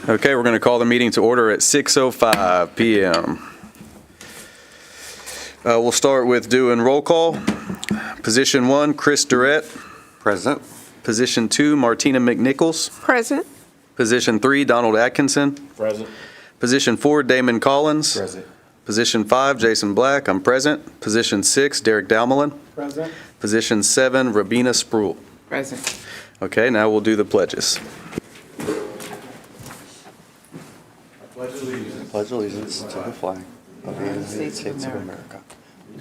Okay, we're going to call the meeting to order at 6:05 p.m. We'll start with doing roll call. Position 1, Chris Durrett. Present. Position 2, Martina McNichols. Present. Position 3, Donald Atkinson. Present. Position 4, Damon Collins. Present. Position 5, Jason Black. I'm present. Position 6, Derek Dalmelin. Present. Position 7, Rabina Spruill. Present. Okay, now we'll do the pledges. Pledge allegiance to the flag of the United States of America,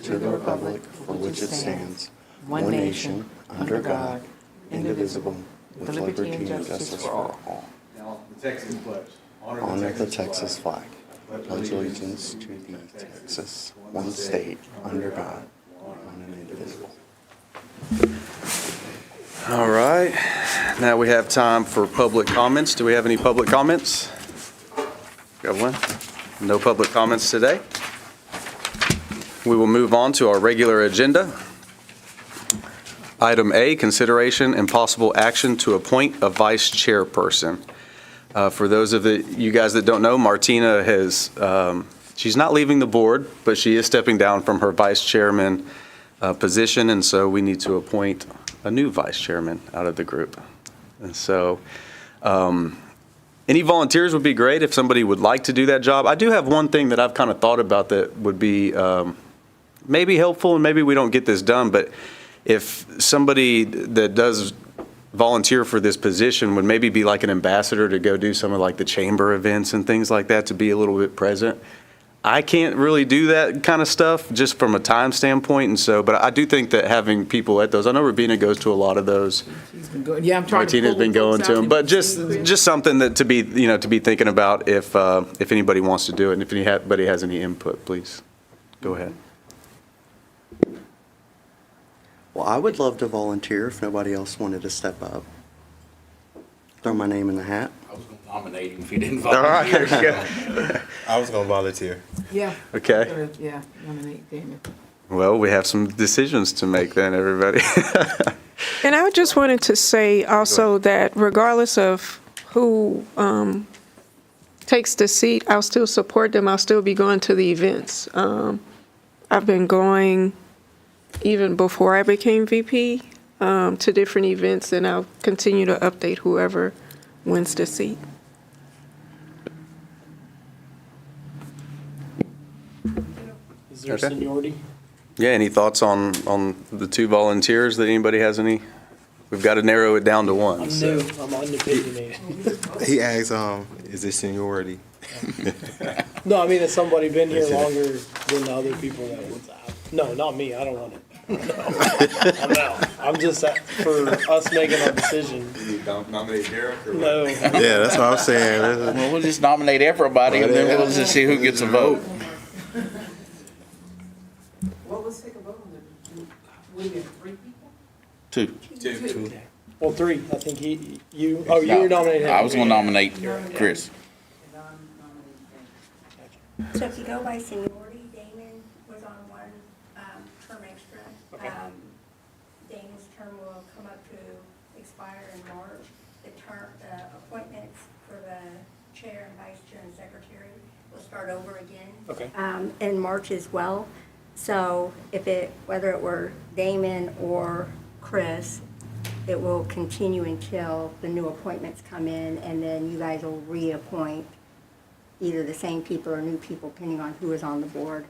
to the republic for which it stands, one nation, under God, indivisible, with liberty and justice for all. Now, the Texas pledge. Honor the Texas flag. Pledge allegiance to the Texas, one state, under God, one and indivisible. All right, now we have time for public comments. Do we have any public comments? Got one? No public comments today. We will move on to our regular agenda. Item A, consideration and possible action to appoint a vice chairperson. For those of you guys that don't know, Martina she's not leaving the board, but she is stepping down from her vice chairman position, and so we need to appoint a new vice chairman out of the group. And so any volunteers would be great if somebody would like to do that job. I do have one thing that I've kind of thought about that would be maybe helpful, and maybe we don't get this done, but if somebody that does volunteer for this position would maybe be like an ambassador to go do some of like the chamber events and things like that, to be a little bit present. I can't really do that kind of stuff just from a time standpoint, and so, but I do think that having people at those, I know Rabina goes to a lot of those. She's been going, yeah, I'm trying Martina's been going to them, but just something that to be thinking about if anybody wants to do it, and if anybody has any input, please go ahead. Well, I would love to volunteer if nobody else wanted to step up. Throw my name in the hat. I was going to nominate him if he didn't All right, volunteer. there you go. I was gonna volunteer. Yeah. Okay. Yeah, nominate Damon. Well, we have some decisions to make then, everybody. And I just wanted to say also that regardless of who takes the seat, I'll still support them. I'll still be going to the events. I've been going even before I became VP to different events, and I'll continue to update whoever wins the seat. Is there Okay. seniority? Yeah, any thoughts on the two volunteers that anybody has any? We've got to narrow it down to one. I'm so. new. I'm unopinionated. He asked, is it seniority? No, I mean, has somebody been here longer than the other people that was out? No, not me. I don't want it. No, I'm out. I'm just for us making our decision. You nominate Derek or? No. Yeah, that's what I'm saying. Well, we'll just nominate everybody, and then we'll just see who gets a vote. What was take a vote on it? We get 3 people? Two. Two. Well, 3. I think you were nominating him. I was gonna nominate Chris. So if you go by seniority, Damon was on one term extra. Okay. Damon's term will come up to expire in March. The appointments for the chair and vice chair and secretary will start over again. Okay. In March as well. So whether it were Damon or Chris, it will continue until the new appointments come in, and then you guys will reappoint either the same people or new people, depending on who is on the board,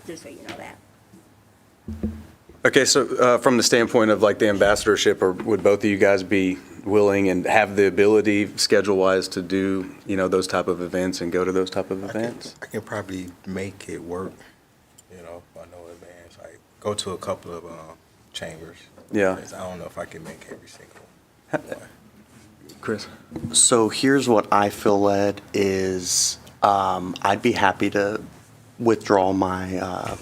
just so you know that. Okay, so from the standpoint of like the ambassadorship, or would both of you guys be willing and have the ability schedule-wise to do, those type of events and go to those type of events? I can probably make it work, if I know advance. Like, go to a couple of chambers. Yeah. I don't know if I can make every single one. Chris? So here's what I feel led is I'd be happy to withdraw my,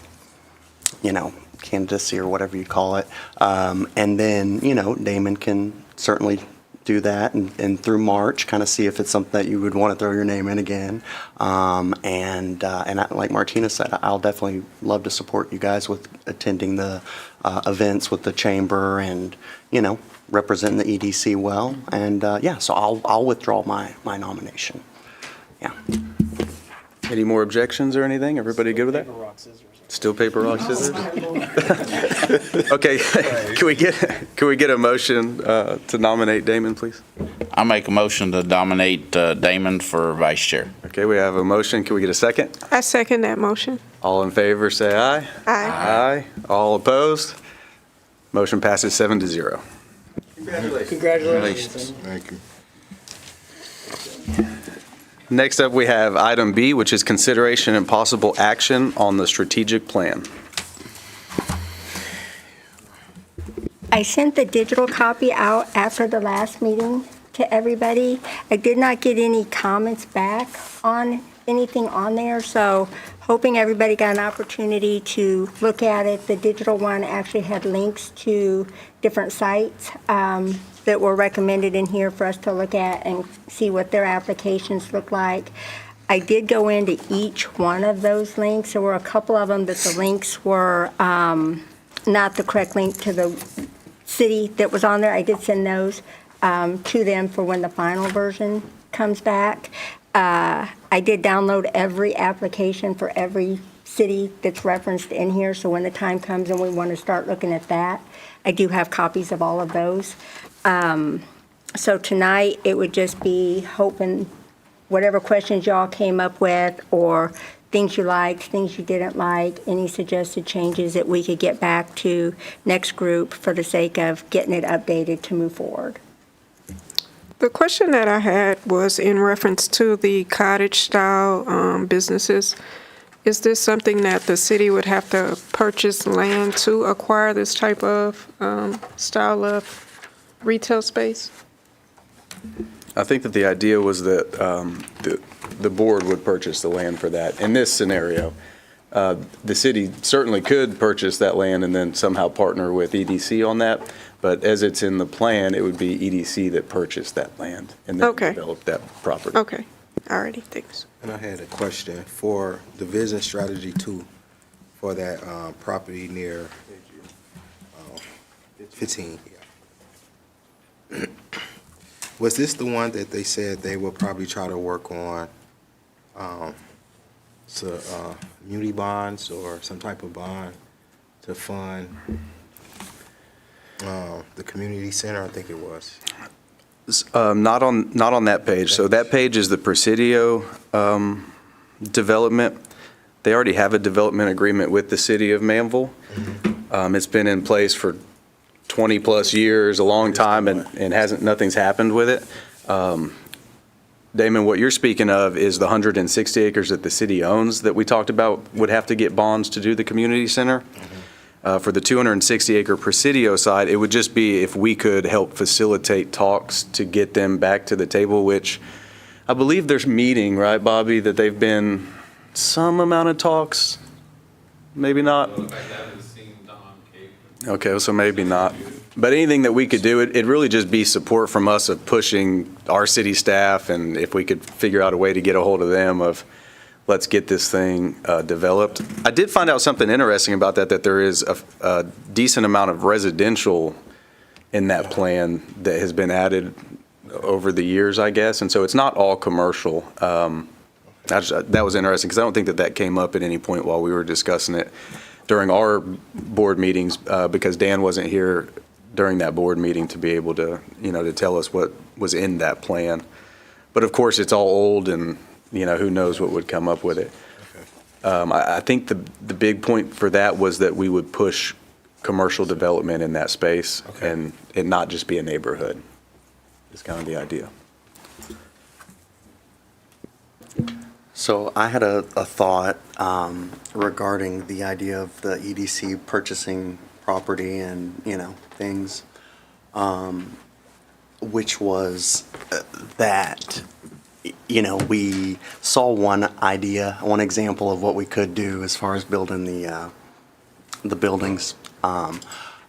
candidacy or whatever you call it. And then, Damon can certainly do that and through March, kind of see if it's something that you would want to throw your name in again. Like Martina said, I'll definitely love to support you guys with attending the events with the chamber and, represent the EDC well, and yeah, so I'll withdraw my nomination. Yeah. Any more objections or anything? Everybody good with that? Paper, rock, scissors. Still paper, rock, scissors? Okay, can we get a motion to nominate Damon, please? I make a motion to nominate Damon for vice chair. Okay, we have a motion. Can we get a second? I second that motion. All in favor, say aye. Aye. Aye. All opposed? Motion passes 7-0. Congratulations. Thank you. Next up, we have item B, which is consideration and possible action on the strategic plan. I sent the digital copy out after the last meeting to everybody. I did not get any comments back on anything on there, so hoping everybody got an opportunity to look at it. The digital one actually had links to different sites that were recommended in here for us to look at and see what their applications look like. I did go into each one of those links. There were a couple of them that the links were not the correct link to the city that was on there. I did send those to them for when the final version comes back. I did download every application for every city that's referenced in here, so when the time comes and we want to start looking at that, I do have copies of all of those. So tonight, it would just be hoping whatever questions y'all came up with, or things you liked, things you didn't like, any suggested changes that we could get back to next group for the sake of getting it updated to move forward. The question that I had was in reference to the cottage-style businesses. Is this something that the city would have to purchase land to acquire this type of style of retail space? I think that the idea was that the board would purchase the land for that. In this scenario, the city certainly could purchase that land and then somehow partner with EDC on that. But as it's in the plan, it would be EDC that purchased that land and then Okay. developed that property. Okay, alrighty, thanks. And I had a question for the vision strategy 2 for that property near 15. Yeah. Was this the one that they said they would probably try to work on muni bonds or some type of bond to fund the community center? I think it was. Not on that page. So that page is the Presidio development. They already have a development agreement with the city of Manvel. It's been in place for 20-plus years, a long time, and nothing's happened with it. Damon, what you're speaking of is the 160 acres that the city owns that we talked about would have to get bonds to do the community center. For the 260-acre Presidio side, it would just be if we could help facilitate talks to get them back to the table, which I believe there's meeting, right, Bobby, that they've been some amount of talks, maybe not? Okay, so maybe not. But anything that we could do, it'd really just be support from us of pushing our city staff, and if we could figure out a way to get a hold of them of, let's get this thing developed. I did find out something interesting about that there is a decent amount of residential in that plan that has been added over the years, I guess, and so it's not all commercial. That was interesting, because I don't think that came up at any point while we were discussing it during our board meetings, because Dan wasn't here during that board meeting to be able to, to tell us what was in that plan. But of course, it's all old, and who knows what would come up with it. I think the big point for that was that we would push commercial development in that space, and it not just be a neighborhood. Is kind of the idea. So I had a thought regarding the idea of the EDC purchasing property and, things, which was that, we saw one example of what we could do as far as building the buildings.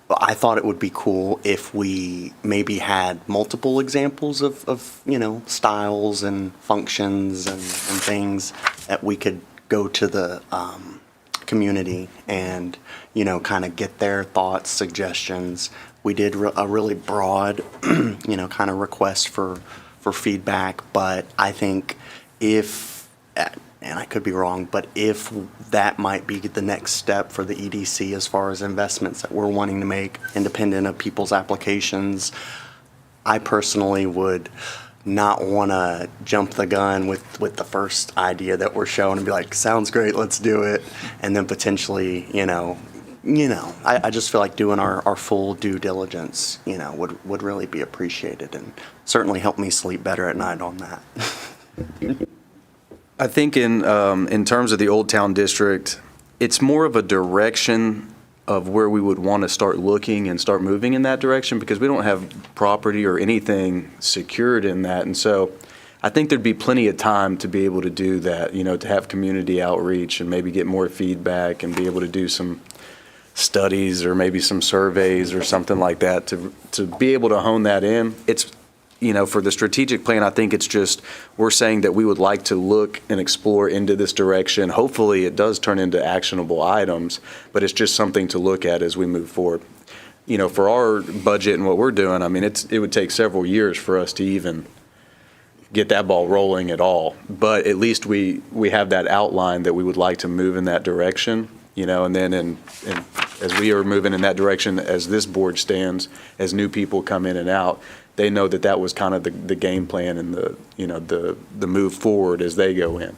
But I thought it would be cool if we maybe had multiple examples of styles and functions and things that we could go to the community and, kind of get their thoughts, suggestions, We did a really broad, kind of request for feedback, but I think if, and I could be wrong, but if that might be the next step for the EDC as far as investments that we're wanting to make independent of people's applications, I personally would not want to jump the gun with the first idea that we're shown and be like, sounds great, let's do it. And then potentially, I just feel like doing our full due diligence, would really be appreciated and certainly help me sleep better at night on that. I think in terms of the Old Town District, it's more of a direction of where we would want to start looking and start moving in that direction, because we don't have property or anything secured in that. And so I think there'd be plenty of time to be able to do that, to have community outreach and maybe get more feedback and be able to do some studies or maybe some surveys or something like that to be able to hone that in. It's, for the strategic plan, I think it's just, we're saying that we would like to look and explore into this direction. Hopefully it does turn into actionable items, but it's just something to look at as we move forward. For our budget and what we're doing, I mean, it would take several years for us to even get that ball rolling at all. But at least we have that outline that we would like to move in that direction, and then and as we are moving in that direction, as this board stands, as new people come in and out, they know that that was kind of the game plan and the move forward as they go in.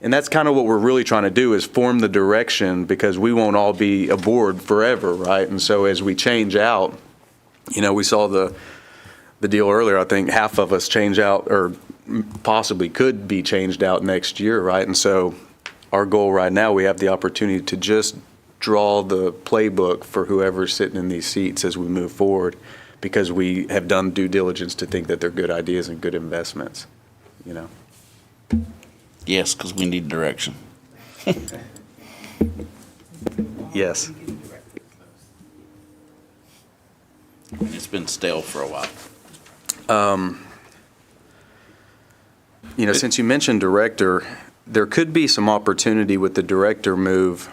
And that's kind of what we're really trying to do, is form the direction, because we won't all be aboard forever, right? And so as we change out, we saw the deal earlier, I think half of us change out or possibly could be changed out next year, right? And so our goal right now, we have the opportunity to just draw the playbook for whoever's sitting in these seats as we move forward, because we have done due diligence to think that they're good ideas and good investments, Yes, because we need direction. Yes. It's been stale for a while. Since you mentioned director, there could be some opportunity with the director move.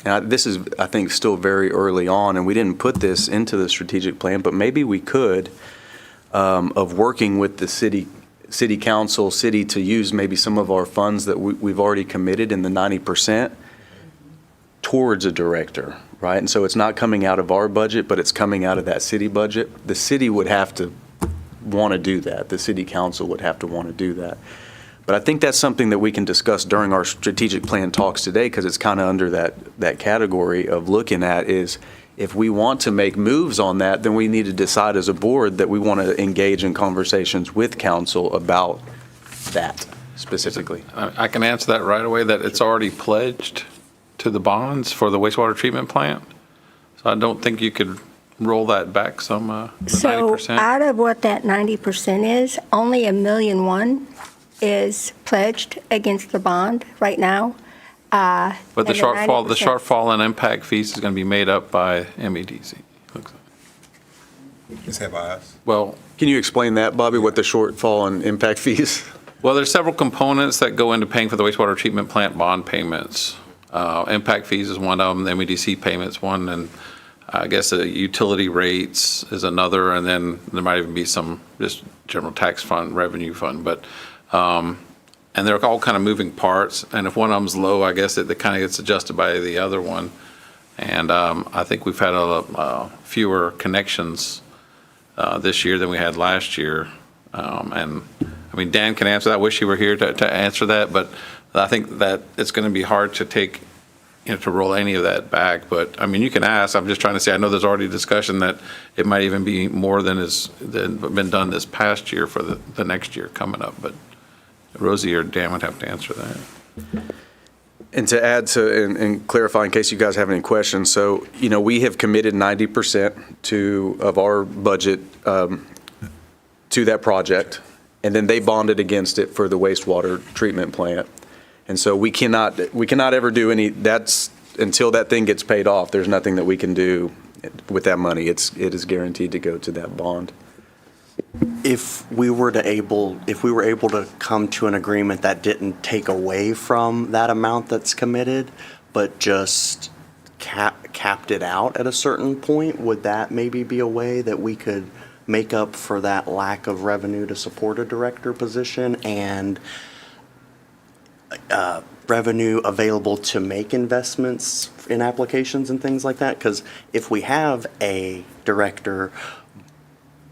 This is, I think, still very early on, and we didn't put this into the strategic plan, but maybe we could, of working with the city council, to use maybe some of our funds that we've already committed in the 90% towards a director, right? And so it's not coming out of our budget, but it's coming out of that city budget. The city would have to want to do that. The city council would have to want to do that. But I think that's something that we can discuss during our strategic plan talks today, because it's kind of under that category of looking at is, if we want to make moves on that, then we need to decide as a board that we want to engage in conversations with council about that specifically. I can answer that right away, that it's already pledged to the bonds for the wastewater treatment plant. So I don't think you could roll that back some, the So 90%. out of what that 90% is, only $1.1 million is pledged against the bond right now. But the and shortfall, the 90% shortfall in impact fees is going to be made up by MEDC. looks like. Is that by us? Well, Can you explain that, Bobby, what the shortfall in impact fees? there's several components that go into paying for the wastewater treatment plant bond payments. Impact fees is one of them, the MEDC payments one, and I guess the utility rates is another, and then there might even be some just general tax fund, revenue fund, but and they're all kind of moving parts, and if one of them's low, I guess it kind of gets adjusted by the other one. And I think we've had fewer connections this year than we had last year. And I mean, Dan can answer that. I wish he were here to answer that, but I think that it's going to be hard to take, to roll any of that back. But I mean, you can ask. I'm just trying to say, I know there's already discussion that it might even be more than been done this past year for the next year coming up. But Rosie or Dan would have to answer that. And to add to and clarify, in case you guys have any questions, so we have committed 90% of our budget to that project, and then they bonded against it for the wastewater treatment plant. And so we cannot ever do any. That's until that thing gets paid off. There's nothing that we can do with that money. It is guaranteed to go to that bond. If we were able to come to an agreement that didn't take away from that amount that's committed, but just capped it out at a certain point, would that maybe be a way that we could make up for that lack of revenue to support a director position and revenue available to make investments in applications and things like that? Because if we have a director,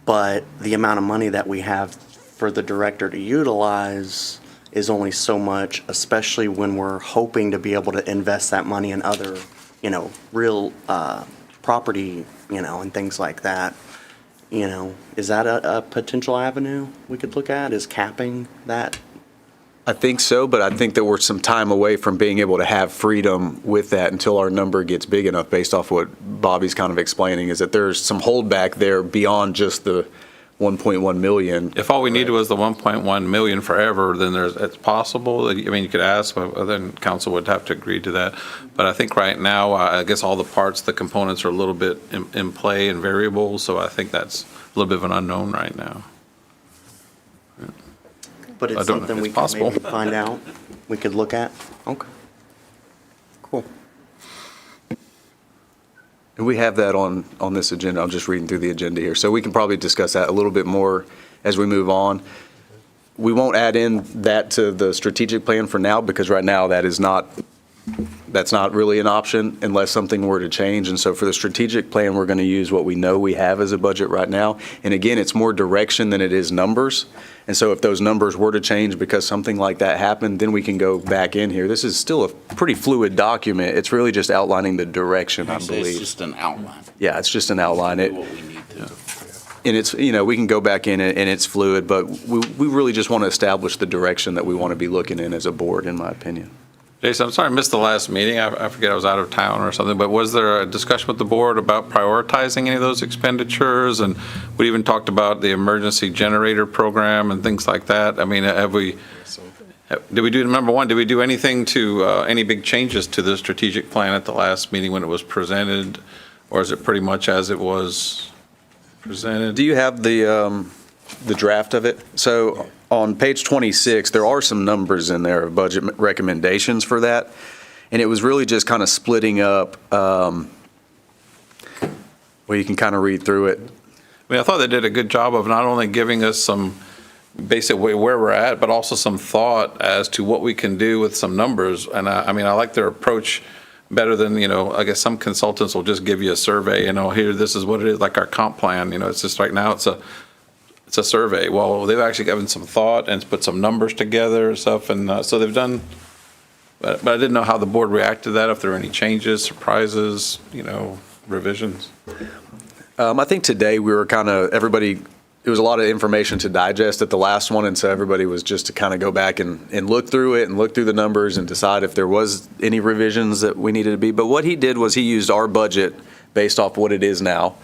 but the amount of money that we have for the director to utilize is only so much, especially when we're hoping to be able to invest that money in other, real property, and things like that. Is that a potential avenue we could look at, is capping that? I think so, but I think that we're some time away from being able to have freedom with that until our number gets big enough, based off what Bobby's kind of explaining, is that there's some holdback there beyond just the 1.1 million. If all we needed was the 1.1 million forever, then it's possible. I mean, you could ask, but then council would have to agree to that. But I think right now, I guess all the parts, the components are a little bit in play and variable, so I think that's a little bit of an unknown right now. But I it's don't know if something we it's could possible. maybe find out, we could look at? Okay. Cool. And we have that on this agenda. I'm just reading through the agenda here. So we can probably discuss that a little bit more as we move on. We won't add in that to the strategic plan for now, because right now that's not really an option unless something were to change. And so for the strategic plan, we're going to use what we know we have as a budget right now. And again, it's more direction than it is numbers. And so if those numbers were to change because something like that happened, then we can go back in here. This is still a pretty fluid document. It's really just outlining the direction, I It's believe. just an outline. Yeah, it's just an outline. Do what we need to do. And it's, we can go back in and it's fluid, but we really just want to establish the direction that we want to be looking in as a board, in my opinion. Jason, I'm sorry I missed the last meeting. I forget, I was out of town or something, but was there a discussion with the board about prioritizing any of those expenditures? And we even talked about the emergency generator program and things like that. I mean, did we do, number one, did we do anything to, any big changes to the strategic plan at the last meeting when it was presented? Or is it pretty much as it was presented? Do you have the draft of it? So on page 26, there are some numbers in there of budget recommendations for that. And it was really just kind of splitting up, well, you can kind of read through it. I mean, I thought they did a good job of not only giving us some basic where we're at, but also some thought as to what we can do with some numbers. And I mean, I like their approach better than, I guess some consultants will just give you a survey, here, this is what it is, like our comp plan, it's just right now, it's a survey. Well, they've actually given some thought and put some numbers together and stuff, and so they've done, but I didn't know how the board reacted to that, if there were any changes, surprises, revisions. I think today we were everybody, it was a lot of information to digest at the last one, and so everybody was just to kind of go back and look through it and look through the numbers and decide if there was any revisions that we needed to be. But what he did was he used our budget based off what it is now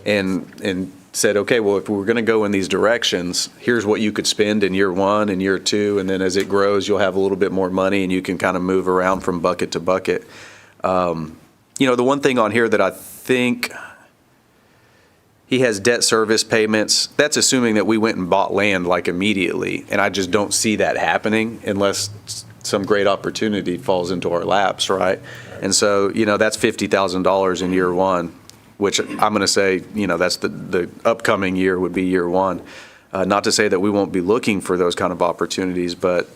and said, okay, well, if we're going to go in these directions, here's what you could spend in year one and year two, and then as it grows, you'll have a little bit more money and you can kind of move around from bucket to bucket. The one thing on here that I think he has debt service payments. That's assuming that we went and bought land like immediately, and I just don't see that happening unless some great opportunity falls into our laps, right? And so, that's $50,000 in year one, which I'm going to say, that's the upcoming year would be year one. Not to say that we won't be looking for those kind of opportunities, but,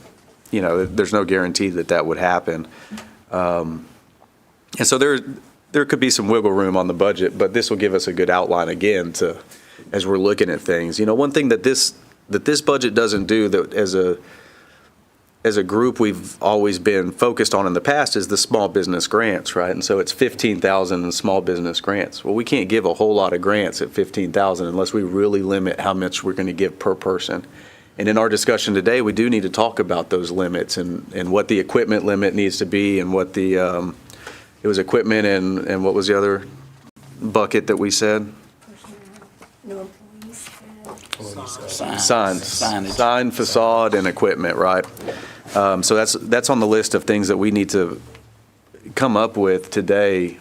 there's no guarantee that would happen. And so there could be some wiggle room on the budget, but this will give us a good outline again as we're looking at things. One thing that this budget doesn't do, that as a group we've always been focused on in the past, is the small business grants, right? And so it's 15,000 in small business grants. Well, we can't give a whole lot of grants at 15,000 unless we really limit how much we're going to give per person. And in our discussion today, we do need to talk about those limits and what the equipment limit needs to be, and what the it was equipment and what was the other bucket that we said? No employees. Signs. Signage. Sign, facade, and equipment, right? So that's on the list of things that we need to come up with today.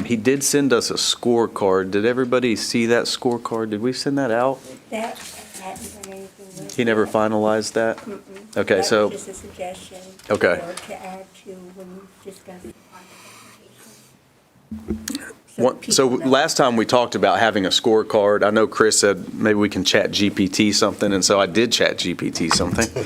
He did send us a scorecard. Did everybody see that scorecard? Did we send that out? That hadn't done anything with He never it. finalized that? Mm-mm. Okay, That so, was just a suggestion. Okay. To add to when you discuss the project application. So last time we talked about having a scorecard. I know Chris said maybe we can chat GPT something, and so I did chat GPT something.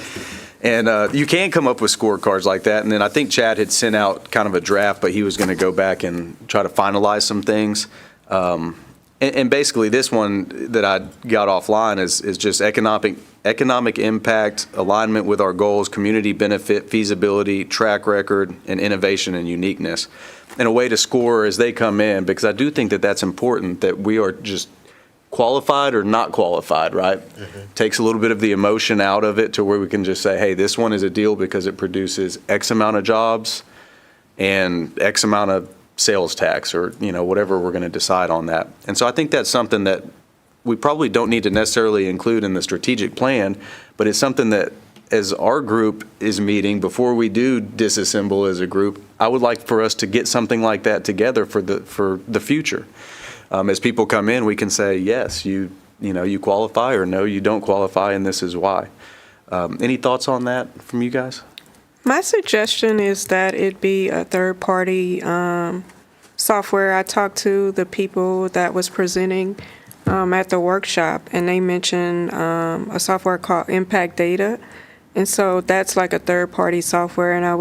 And you can come up with scorecards like that. And then I think Chad had sent out kind of a draft, but he was going to go back and try to finalize some things. And basically, this one that I got offline is just economic impact, alignment with our goals, community benefit, feasibility, track record, and innovation and uniqueness. And a way to score as they come in, because I do think that that's important, that we are just qualified or not qualified, right? Takes a little bit of the emotion out of it to where we can just say, hey, this one is a deal because it produces X amount of jobs and X amount of sales tax, or, whatever we're going to decide on that. And so I think that's something that we probably don't need to necessarily include in the strategic plan, but it's something that as our group is meeting, before we do disassemble as a group, I would like for us to get something like that together for the future. As people come in, we can say, yes, you qualify, or no, you don't qualify, and this is why. Any thoughts on that from you guys? My suggestion is that it be a third-party software. I talked to the people that was presenting at the workshop, and they mentioned a software called Impact Data. And so that's like a third-party software, and I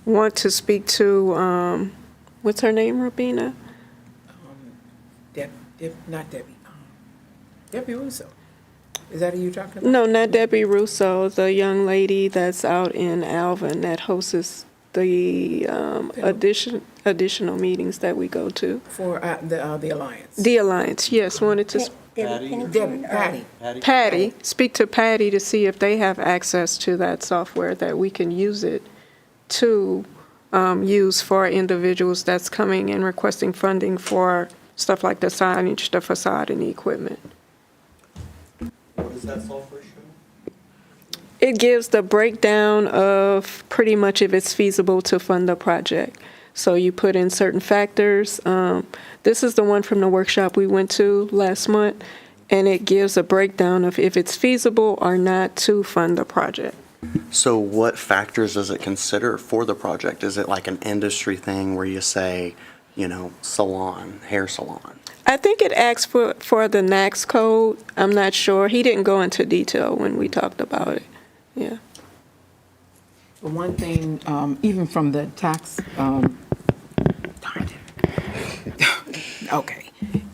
want to speak to, what's her name, Rubina? Not Debbie. Debbie Russo. Is that who you're talking about? No, not Debbie Russo, the young lady that's out in Alvin that hosts the additional meetings that we go to. For the Alliance. The Alliance, yes, wanted to. Patty, speak to Patty to see if they have access to that software, that we can use it to use for individuals that's coming and requesting funding for stuff like the signage, the facade, and the equipment. What does that software show? It gives the breakdown of pretty much if it's feasible to fund the project. So you put in certain factors. This is the one from the workshop we went to last month, and it gives a breakdown of if it's feasible or not to fund the project. So what factors does it consider for the project? Is it like an industry thing where you say, salon, hair salon? I think it asks for the NAAQS code. I'm not sure. He didn't go into detail when we talked about it. Yeah. For one thing, even from the tax,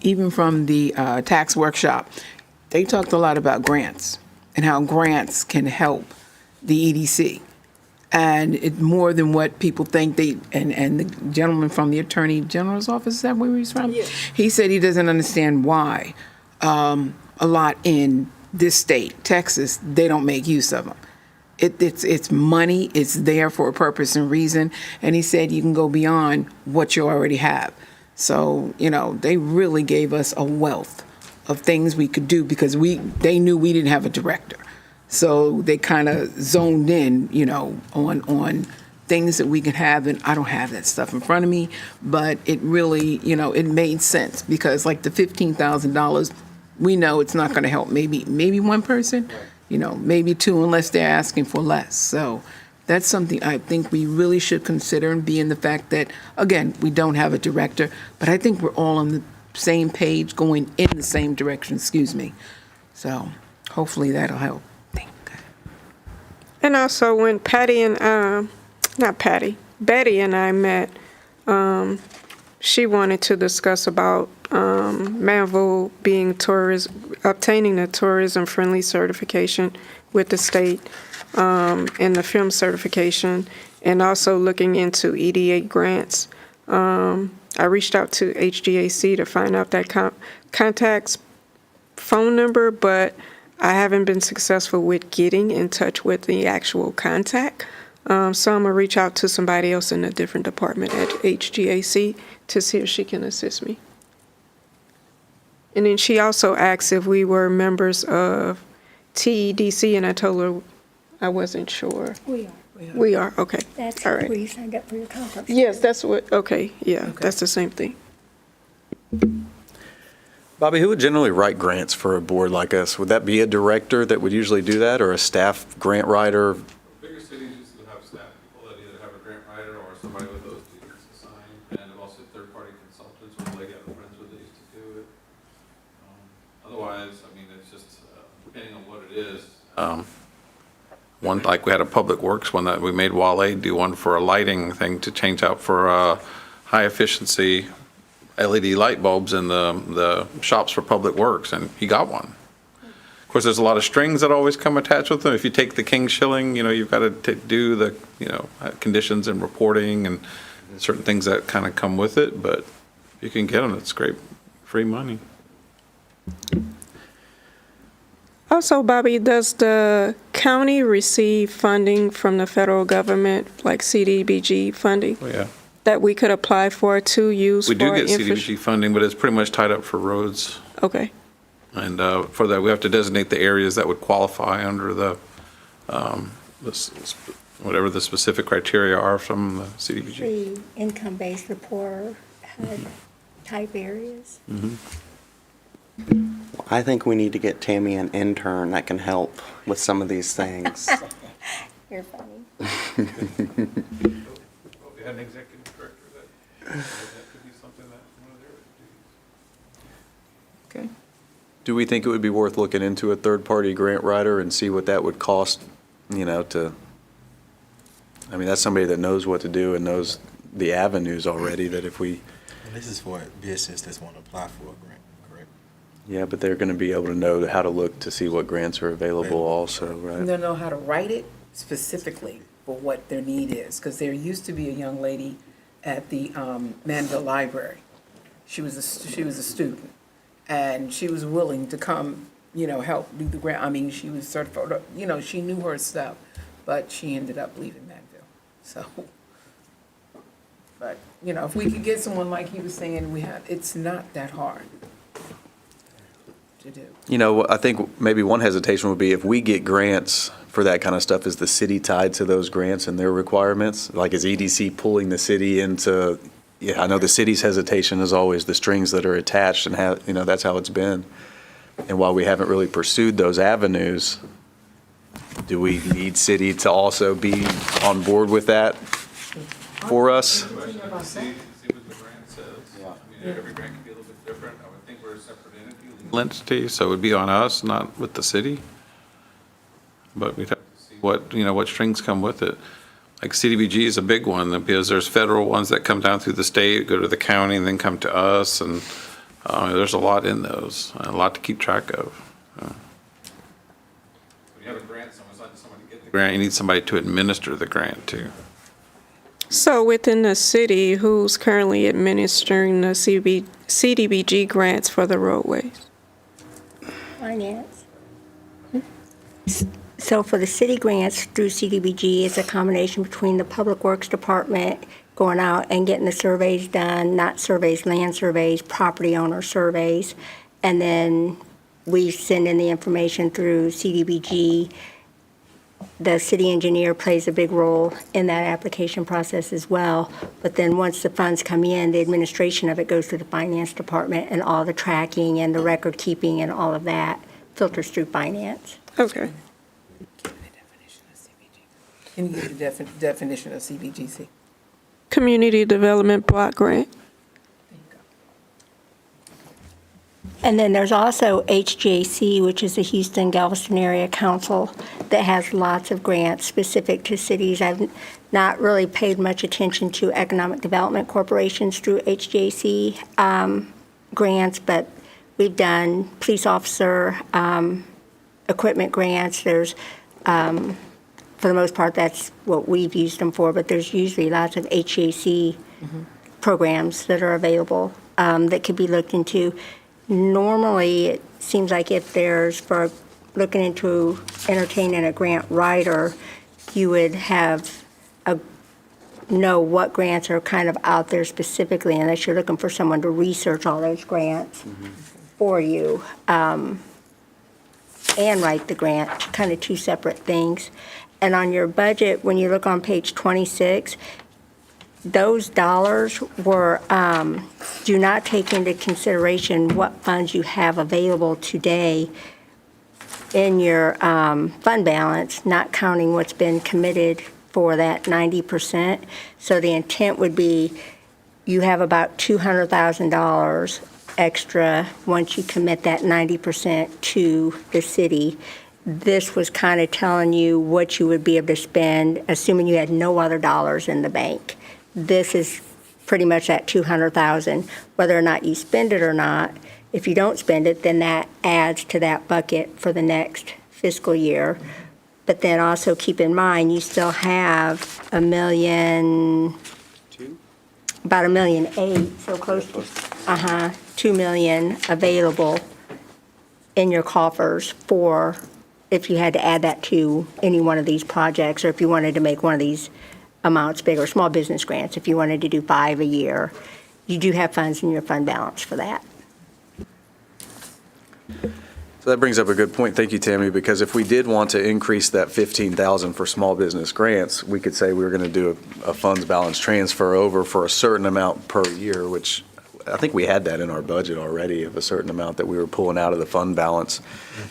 even from the tax workshop, they talked a lot about grants and how grants can help the EDC. And it's more than what people think. And the gentleman from the Attorney General's office, is that where he's from? Yeah. He said he doesn't understand why a lot in this state, Texas, they don't make use of them. It's money. It's there for a purpose and reason. And he said you can go beyond what you already have. So, they really gave us a wealth of things we could do because they knew we didn't have a director. So they kind of zoned in, on things that we can have. And I don't have that stuff in front of me, but it really, it made sense because like the $15,000, we know it's not going to help maybe one person, maybe two, unless they're asking for less. So that's something I think we really should consider, and being the fact that, again, we don't have a director, but I think we're all on the same page going in the same direction, So hopefully that'll help. And also when Betty and I met, she wanted to discuss about Manvel being obtaining the tourism-friendly certification with the state and the film certification, and also looking into EDA grants. I reached out to HGAC to find out that contact's phone number, but I haven't been successful with getting in touch with the actual contact. So I'm going to reach out to somebody else in a different department at HGAC to see if she can assist me. And then she also asked if we were members of TEDC, and I told her I wasn't sure. We are, okay. That's all right. where you signed up for your conference. Yes, that's what, okay, yeah, that's the same thing. Bobby, who would generally write grants for a board like us? Would that be a director that would usually do that, or a staff grant writer? Bigger cities used to have staff people that either have a grant writer or somebody with those duties assigned, and also third-party consultants with Lake Out Friends with they used to do it. Otherwise, I mean, it's just depending on what it is. One, like we had a Public Works one that we made Wale do one for a lighting thing to change out for high efficiency LED light bulbs in the shops for Public Works, and he got one. Of course, there's a lot of strings that always come attached with them. If you take the King shilling, you've got to do the, conditions and reporting and certain things that kind of come with it, but you can get them. It's great, free money. Also, Bobby, does the county receive funding from the federal government, like CDBG funding, Oh, yeah. that we could apply for to use We for do get infra- CDBG funding, but it's pretty much tied up for roads. Okay. And for that, we have to designate the areas that would qualify under whatever the specific criteria are from the CDBG. The income-based, the poor type areas. I think we need to get Tammy an intern that can help with some of these things. You're funny. We had an executive director that could be something that one of their duties. Okay. Do we think it would be worth looking into a third-party grant writer and see what that would cost, that's somebody that knows what to do and knows the avenues already, that if we, And this is for business that's want to apply for a grant, correct? yeah, but they're going to be able to know how to look to see what grants are available also, And right? they'll know how to write it specifically for what their need is, because there used to be a young lady at the Manvel Library. She was a student, and she was willing to come, help do the grant. I mean, she was certified, she knew her stuff, but she ended up leaving Manvel. So, but, if we could get someone like he was saying, it's not that hard to do. I think maybe one hesitation would be if we get grants for that kind of stuff, is the city tied to those grants and their requirements? Like, is EDC pulling the city into, I know the city's hesitation is always the strings that are attached and how, that's how it's been. And while we haven't really pursued those avenues, do we need city to also be on board with that for us? See what the grant says. Every grant can be a little bit different. I would think we're a separate entity, so it would be on us, not with the city. But we'd have to see what strings come with it. Like CDBG is a big one, because there's federal ones that come down through the state, go to the county, and then come to us, and there's a lot in those, a lot to keep track of. When you have a grant, someone to get the grant, you need somebody to administer the grant too. So within the city, who's currently administering the CDBG grants for the roadways? Finance. So for the city grants through CDBG, it's a combination between the Public Works Department going out and getting the surveys done, not surveys, land surveys, property owner surveys, and then we send in the information through CDBG. The city engineer plays a big role in that application process as well. But then once the funds come in, the administration of it goes to the finance department, and all the tracking and the record keeping and all of that filters through finance. Okay. Can you give the definition of CBGC? Community Development Block Grant. And then there's also HJC, which is the Houston Galveston Area Council, that has lots of grants specific to cities. I've not really paid much attention to economic development corporations through HJC grants, but we've done police officer equipment grants. There's, for the most part, that's what we've used them for, but there's usually lots of HJC programs that are available that could be looked into. Normally, it seems like if there's, for looking into entertaining a grant writer, you would have know what grants are kind of out there specifically, unless you're looking for someone to research all those grants for you and write the grant, kind of two separate things. And on your budget, when you look on page 26, those dollars were, do not take into consideration what funds you have available today in your fund balance, not counting what's been committed for that 90%. So the intent would be you have about $200,000 extra once you commit that 90% to the city. This was kind of telling you what you would be able to spend, assuming you had no other dollars in the bank. This is pretty much that 200,000. Whether or not you spend it or not, if you don't spend it, then that adds to that bucket for the next fiscal year. But then also keep in mind, you still have about $1.8 million, so close to, 2 million available in your coffers for, if you had to add that to any one of these projects, or if you wanted to make one of these amounts bigger, small business grants, if you wanted to do 5 a year, you do have funds in your fund balance for that. So that brings up a good point. Thank you, Tammy, because if we did want to increase that 15,000 for small business grants, we could say we were going to do a funds balance transfer over for a certain amount per year, which I think we had that in our budget already of a certain amount that we were pulling out of the fund balance.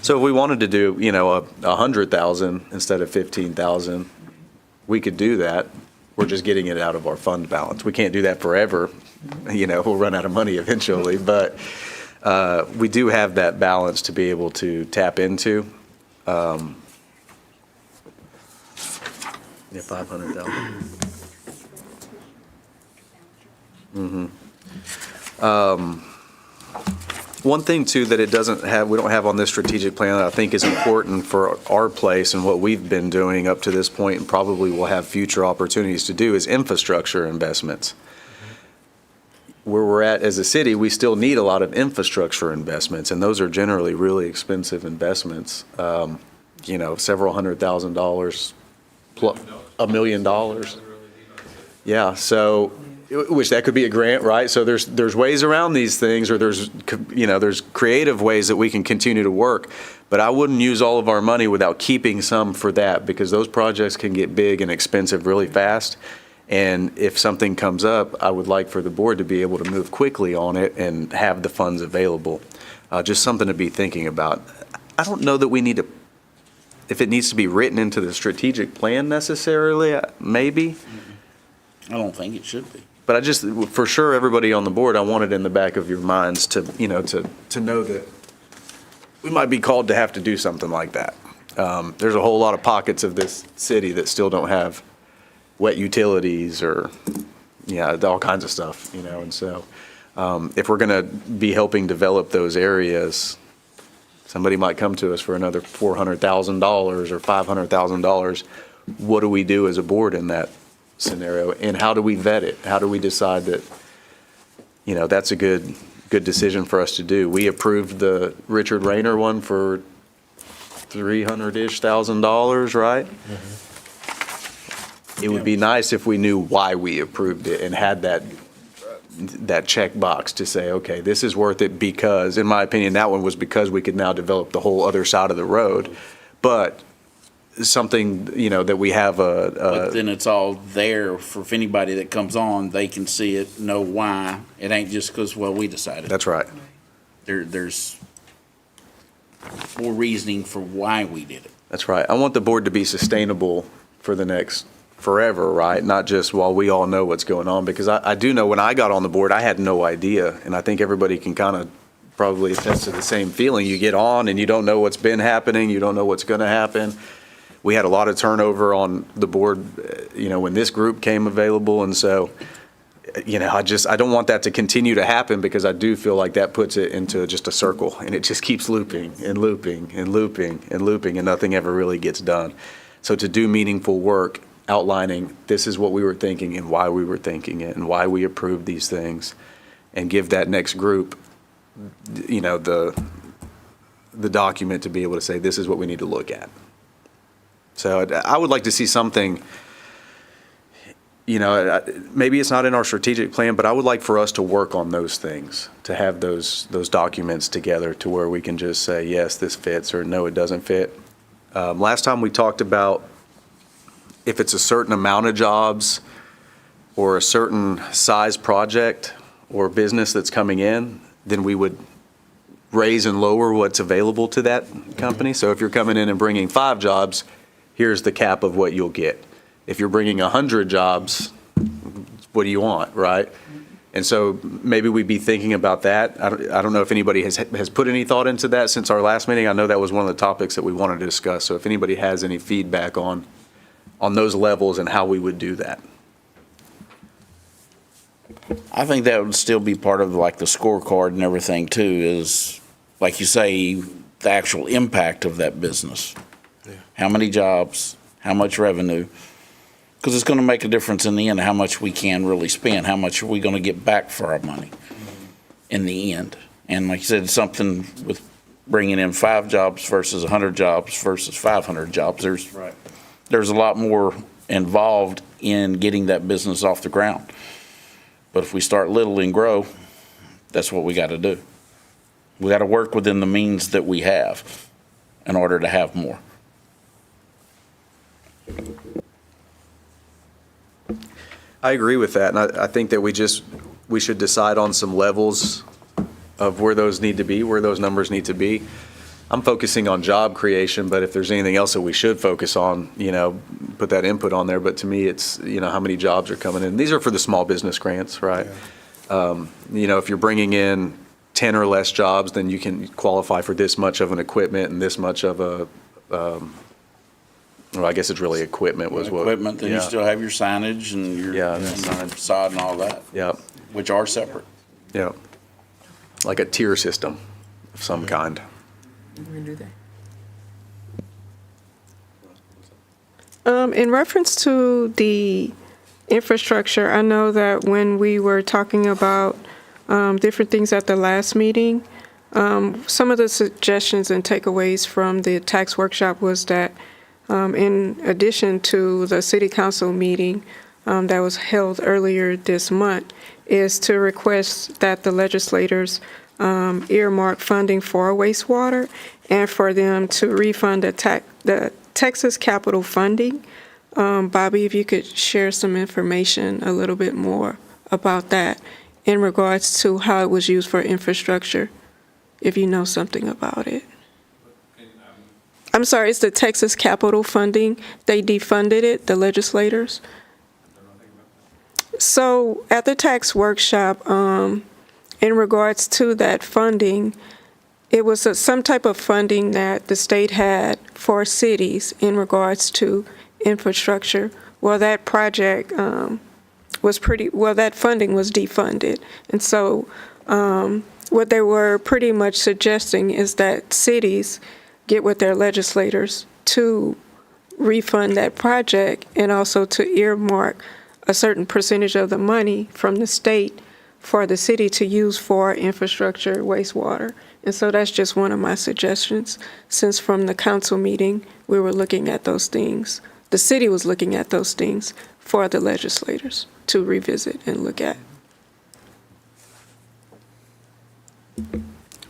So if we wanted to do, 100,000 instead of 15,000, we could do that. We're just getting it out of our fund balance. We can't do that forever. We'll run out of money eventually, but we do have that balance to be able to tap into. 500,000. One thing too that we don't have on this strategic plan that I think is important for our place and what we've been doing up to this point and probably will have future opportunities to do is infrastructure investments. Where we're at as a city, we still need a lot of infrastructure investments, and those are generally really expensive investments. Several $100,000, plus $1 million. Yeah, so which that could be a grant, right? So there's ways around these things, or there's creative ways that we can continue to work. But I wouldn't use all of our money without keeping some for that, because those projects can get big and expensive really fast. And if something comes up, I would like for the board to be able to move quickly on it and have the funds available. Just something to be thinking about. I don't know that we need to, if it needs to be written into the strategic plan necessarily, maybe. I don't think it should be. But I just, for sure, everybody on the board, I want it in the back of your minds to know that we might be called to have to do something like that. There's a whole lot of pockets of this city that still don't have wet utilities or, all kinds of stuff, and so if we're going to be helping develop those areas, somebody might come to us for another $400,000 or $500,000. What do we do as a board in that scenario, and how do we vet it? How do we decide that, that's a good decision for us to do? We approved the Richard Rayner one for $300-ish thousand, right? Mm-hmm. It would be nice if we knew why we approved it and had that check box to say, okay, this is worth it because, in my opinion, that one was because we could now develop the whole other side of the road. But something, that we have But then it's all there for if anybody that comes on, they can see it, know why. It ain't just because, we decided. That's right. There's more reasoning for why we did it. That's right. I want the board to be sustainable for the next forever, right? Not just while we all know what's going on, because I do know when I got on the board, I had no idea, and I think everybody can kind of probably attest to the same feeling. You get on and you don't know what's been happening, you don't know what's going to happen. We had a lot of turnover on the board, when this group came available. And so, I don't want that to continue to happen, because I do feel like that puts it into just a circle and it just keeps looping and looping and looping and looping and nothing ever really gets done. So to do meaningful work outlining this is what we were thinking and why we were thinking it and why we approved these things, and give that next group, the document to be able to say, this is what we need to look at. So I would like to see something, maybe it's not in our strategic plan, but I would like for us to work on those things, to have those documents together to where we can just say, yes, this fits, or no, it doesn't fit. Last time we talked about if it's a certain amount of jobs or a certain size project or business that's coming in, then we would raise and lower what's available to that company. So if you're coming in and bringing 5 jobs, here's the cap of what you'll get. If you're bringing 100 jobs, what do you want, right? And so maybe we'd be thinking about that. I don't know if anybody has put any thought into that since our last meeting. I know that was one of the topics that we wanted to discuss. So if anybody has any feedback on those levels and how we would do that. I think that would still be part of like the scorecard and everything too, is, like you say, the actual impact of that business. How many jobs, how much revenue? Because it's going to make a difference in the end, how much we can really spend, how much are we going to get back for our money in the end. And like you said, something with bringing in 5 jobs versus 100 jobs versus 500 jobs, there's a lot more involved in getting that business off the ground. But if we start little and grow, that's what we got to do. We got to work within the means that we have in order to have more. I agree with that, and I think that we should decide on some levels of where those need to be, where those numbers need to be. I'm focusing on job creation, but if there's anything else that we should focus on, put that input on there. But to me, it's, how many jobs are coming in. These are for the small business grants, right? Yeah. If you're bringing in 10 or less jobs, then you can qualify for this much of an equipment and this much of a, well, I guess it's really equipment was what. Equipment, then you still have your signage and your facade and all that. Yeah. Which are separate. Yeah. Like a tier system of some kind. We're gonna do that. In reference to the infrastructure, I know that when we were talking about different things at the last meeting, some of the suggestions and takeaways from the tax workshop was that in addition to the city council meeting that was held earlier this month, is to request that the legislators earmark funding for wastewater and for them to refund the Texas capital funding. Bobby, if you could share some information a little bit more about that in regards to how it was used for infrastructure, if you know something about it. I'm sorry, it's the Texas capital funding. They defunded it, the legislators. So at the tax workshop, in regards to that funding, it was some type of funding that the state had for cities in regards to infrastructure. Well, that project that funding was defunded. And so what they were pretty much suggesting is that cities get with their legislators to refund that project and also to earmark a certain percentage of the money from the state for the city to use for infrastructure, wastewater. And so that's just one of my suggestions, since from the council meeting, we were looking at those things. The city was looking at those things for the legislators to revisit and look at.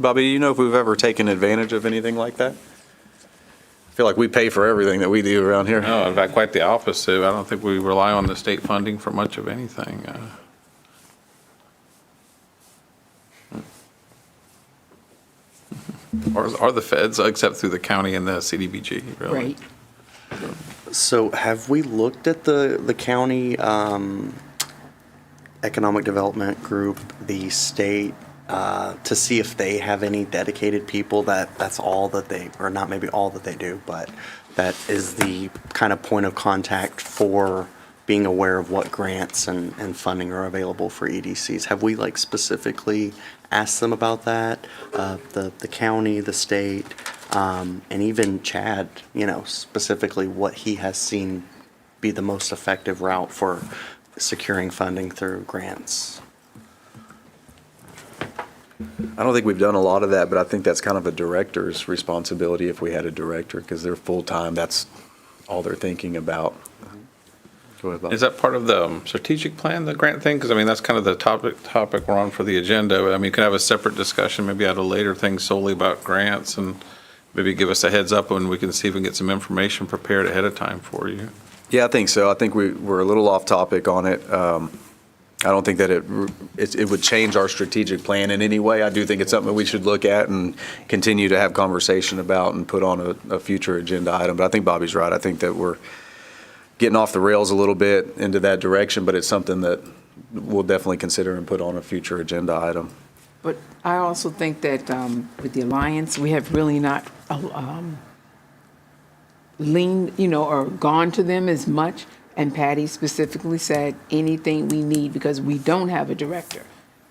Bobby, do you know if we've ever taken advantage of anything like that? I feel like we pay for everything that we do around here. No, in fact, quite the opposite. I don't think we rely on the state funding for much of anything. Or the feds, except through the county and the CDBG, really. Right. So have we looked at the county economic development group, the state, to see if they have any dedicated people that's all that they, or not maybe all that they do, but that is the kind of point of contact for being aware of what grants and funding are available for EDCs? Have we specifically asked them about that? The county, the state, and even Chad, specifically what he has seen be the most effective route for securing funding through grants? I don't think we've done a lot of that, but I think that's kind of a director's responsibility if we had a director, because they're full-time, that's all they're thinking about. Go ahead, Bob. Is that part of the strategic plan, the grant thing? Because, that's kind of the topic we're on for the agenda. You can have a separate discussion, maybe at a later thing solely about grants, and maybe give us a heads up when we can see if we can get some information prepared ahead of time for you. Yeah, I think so. I think we're a little off topic on it. I don't think that it would change our strategic plan in any way. I do think it's something that we should look at and continue to have conversation about and put on a future agenda item. But I think Bobby's right. I think that we're getting off the rails a little bit into that direction, but it's something that we'll definitely consider and put on a future agenda item. But I also think that with the Alliance, we have really not leaned, or gone to them as much. And Patty specifically said, anything we need, because we don't have a director,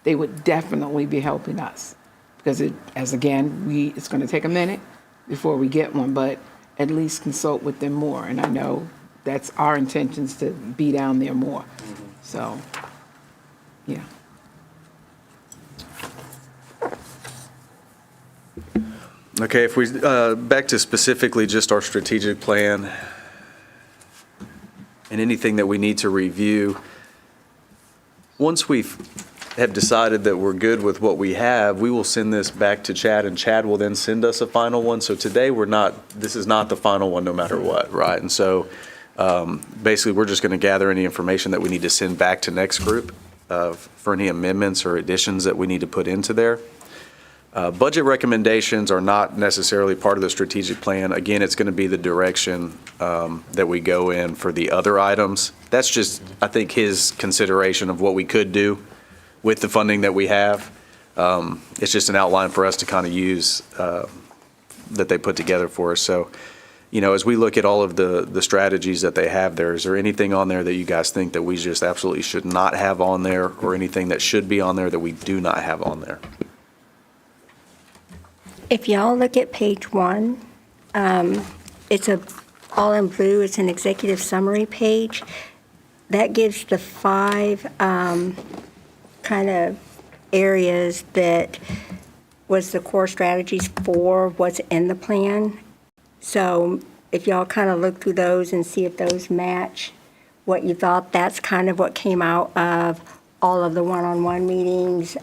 they would definitely be helping us. Because it's going to take a minute before we get one, but at least consult with them more. And I know that's our intentions, to be down there more. So, yeah. Okay, if we, back to specifically just our strategic plan and anything that we need to review, once we have decided that we're good with what we have, we will send this back to Chad, and Chad will then send us a final one. So today, this is not the final one no matter what, right? And so basically, we're just going to gather any information that we need to send back to next group for any amendments or additions that we need to put into there. Budget recommendations are not necessarily part of the strategic plan. Again, it's going to be the direction that we go in for the other items. That's just, I think, his consideration of what we could do with the funding that we have. It's just an outline for us to kind of use that they put together for us. So, as we look at all of the strategies that they have there, is there anything on there that you guys think that we just absolutely should not have on there, or anything that should be on there that we do not have on there? If y'all look at page 1, it's all in blue. It's an executive summary page. That gives the 5 kind of areas that was the core strategies for what's in the plan. So if y'all kind of look through those and see if those match what you thought, that's kind of what came out of all of the one-on-one meetings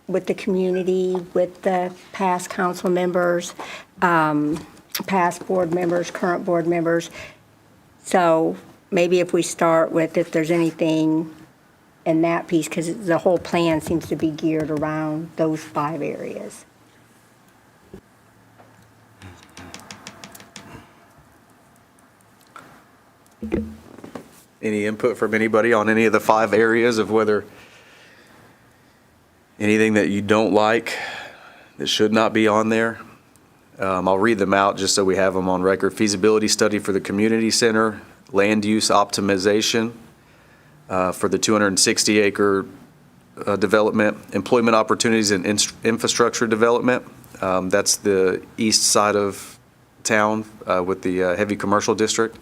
with the community, with the past council members, past board members, current board members. So maybe if we start with if there's anything in that piece, because the whole plan seems to be geared around those 5 areas. Any input from anybody on any of the 5 areas of whether anything that you don't like that should not be on there? I'll read them out just so we have them on record. Feasibility study for the community center, land use optimization for the 260-acre development, employment opportunities and infrastructure development. That's the east side of town with the heavy commercial district.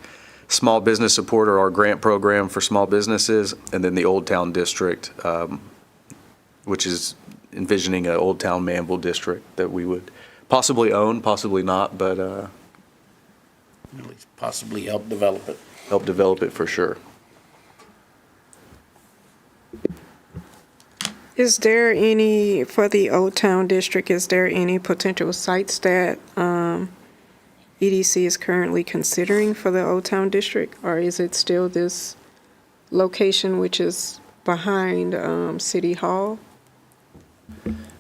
Small business support, or our grant program for small businesses, and then the Old Town district, which is envisioning an Old Town Manvel district that we would possibly own, possibly not, but At least possibly help develop it. help develop it for sure. Is there any, for the Old Town District, is there any potential sites that EDC is currently considering for the Old Town District? Or is it still this location which is behind City Hall?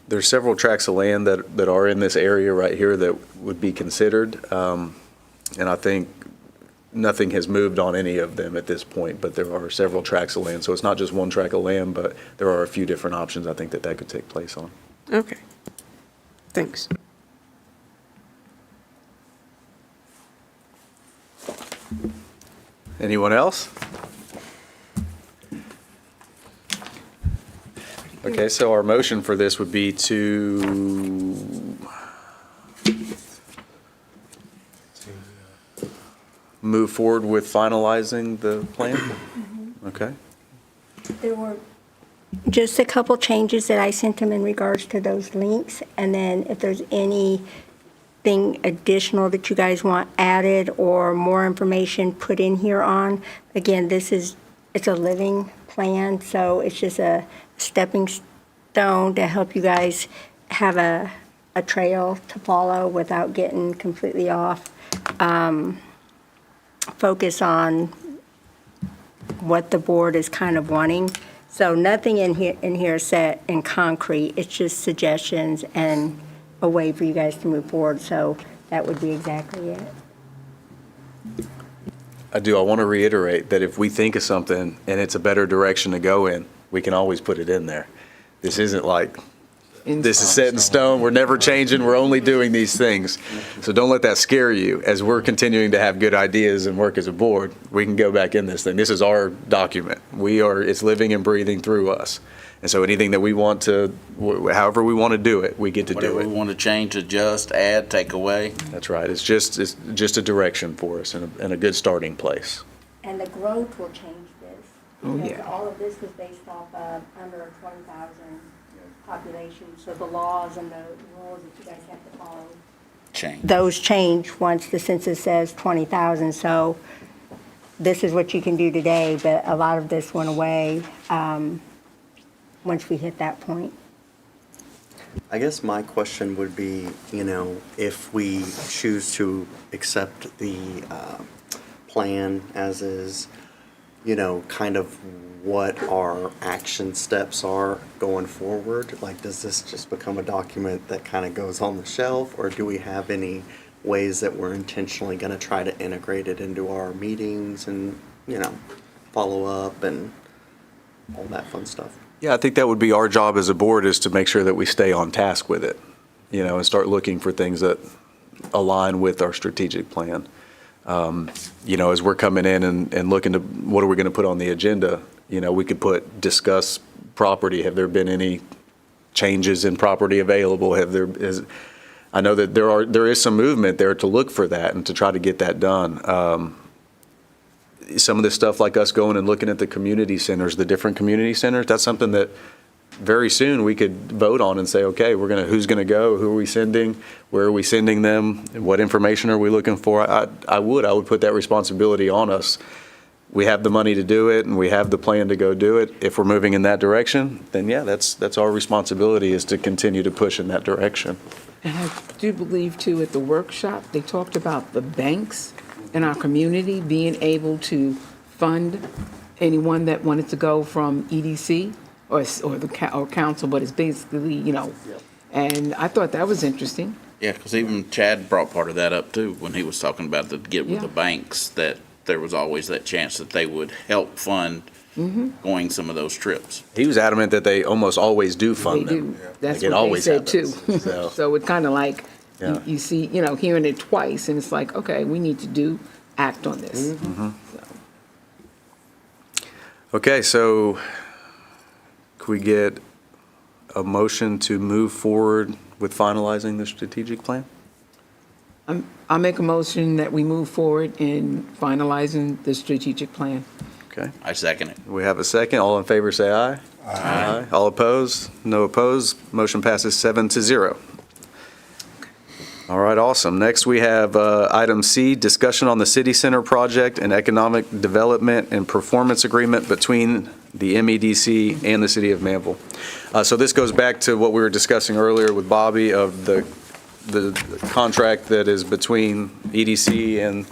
There's several tracts of land that are in this area right here that would be considered. And I think nothing has moved on any of them at this point, but there are several tracts of land. So it's not just one tract of land, but there are a few different options I think that could take place on. Okay, thanks. Anyone else? Okay, so our motion for this would be to move forward with finalizing the plan? Okay. There were just a couple changes that I sent them in regards to those links, and then if there's anything additional that you guys want added or more information put in here on, again, it's a living plan, so it's just a stepping stone to help you guys have a trail to follow without getting completely off. Focus on what the board is kind of wanting. So nothing in here is set in concrete. It's just suggestions and a way for you guys to move forward. So that would be exactly it. I want to reiterate that if we think of something and it's a better direction to go in, we can always put it in there. This isn't like, In this is set in stone, we're never changing, we're only doing these things. So don't let that scare you. As we're continuing to have good ideas and work as a board, we can go back in this thing. This is our document. It's living and breathing through us. And so anything that we want to, however we want to do it, we get to do Whatever we it. want to change, adjust, add, take away. That's right. It's just a direction for us and a good starting place. And the growth will change this. Oh, Because yeah. all of this was based off of under a 20,000 population, so the laws and the rules that you guys have to follow. Change. Those change once the census says 20,000, so this is what you can do today, but a lot of this went away once we hit that point. I guess my question would be, if we choose to accept the plan as is, kind of what our action steps are going forward? Like, does this just become a document that kind of goes on the shelf, or do we have any ways that we're intentionally going to try to integrate it into our meetings and, follow up and all that fun stuff? Yeah, I think that would be our job as a board, is to make sure that we stay on task with it, and start looking for things that align with our strategic plan. As we're coming in and looking to, what are we going to put on the agenda? We could discuss property. Have there been any changes in property available? I know that there is some movement there to look for that and to try to get that done. Some of this stuff, like us going and looking at the community centers, the different community centers, that's something that very soon we could vote on and say, okay, who's gonna go, who are we sending, where are we sending them, what information are we looking for? I would put that responsibility on us. We have the money to do it, and we have the plan to go do it. If we're moving in that direction, then yeah, that's our responsibility, is to continue to push in that direction. And I do believe too, at the workshop, they talked about the banks in our community being able to fund anyone that wanted to go from EDC or council, but it's basically, and I thought that was interesting. Yeah, because even Chad brought part of that up too, when he was talking about the get with the Yeah. banks, that there was always that chance that they would help fund going some of those trips. He was adamant that they almost always do They fund do. them. That's Like, it what they always said too. happens, so. So it kind of like, Yeah. you see, hearing it twice, and it's like, okay, we need to act on this. Mm-hmm. So, Okay, so could we get a motion to move forward with finalizing the strategic plan? I'll make a motion that we move forward in finalizing the strategic plan. Okay, I second it. we have a second. All in favor, say aye. Aye. All opposed? No opposed. Motion passes 7-0. All right, awesome. Next, we have item C, discussion on the city center project and economic development and performance agreement between the MEDC and the city of Manvel. So this goes back to what we were discussing earlier with Bobby of the contract that is between EDC and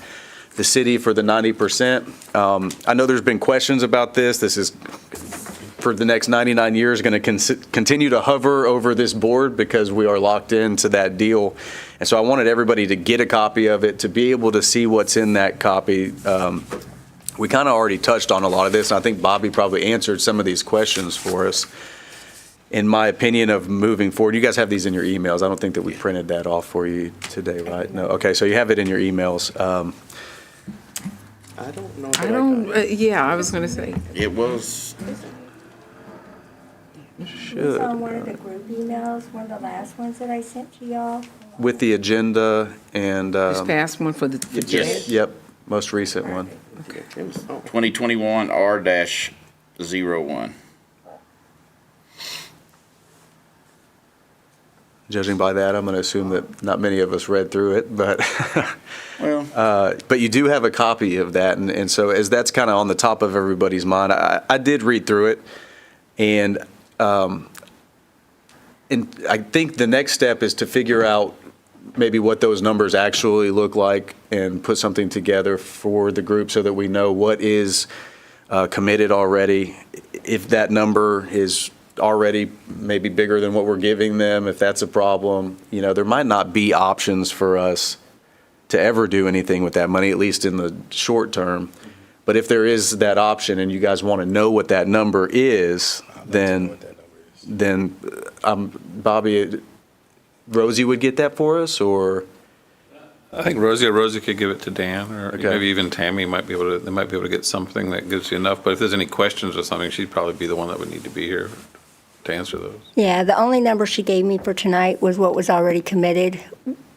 the city for the 90%. I know there's been questions about this. This is, for the next 99 years, going to continue to hover over this board because we are locked into that deal. And so I wanted everybody to get a copy of it, to be able to see what's in that copy. We kind of already touched on a lot of this, and I think Bobby probably answered some of these questions for us. In my opinion of moving forward, you guys have these in your emails. I don't think that we printed that off for you today, right? No, okay, so you have it in your emails. I don't know that I got it. Yeah, I was going to say. It was, It's on one of the group emails, one of the last ones that I sent to y'all. With the agenda and, This past one for the Yes. JED. yep, most recent one. 2021 R-01. Judging by that, I'm going to assume that not many of us read through it, but Well, but you do have a copy of that, and so as that's kind of on the top of everybody's mind, I did read through it, and I think the next step is to figure out maybe what those numbers actually look like and put something together for the group so that we know what is committed already. If that number is already maybe bigger than what we're giving them, if that's a problem, there might not be options for us to ever do anything with that money, at least in the short term. But if there is that option and you guys want to know what that number is, then, What that number is. Bobby, Rosie would get that for us, or? I think Rosie could give it to Dan, or Okay. maybe even Tammy might be able to, they might be able to get something that gives you enough. But if there's any questions or something, she'd probably be the one that would need to be here to answer those. Yeah, the only number she gave me for tonight was what was already committed.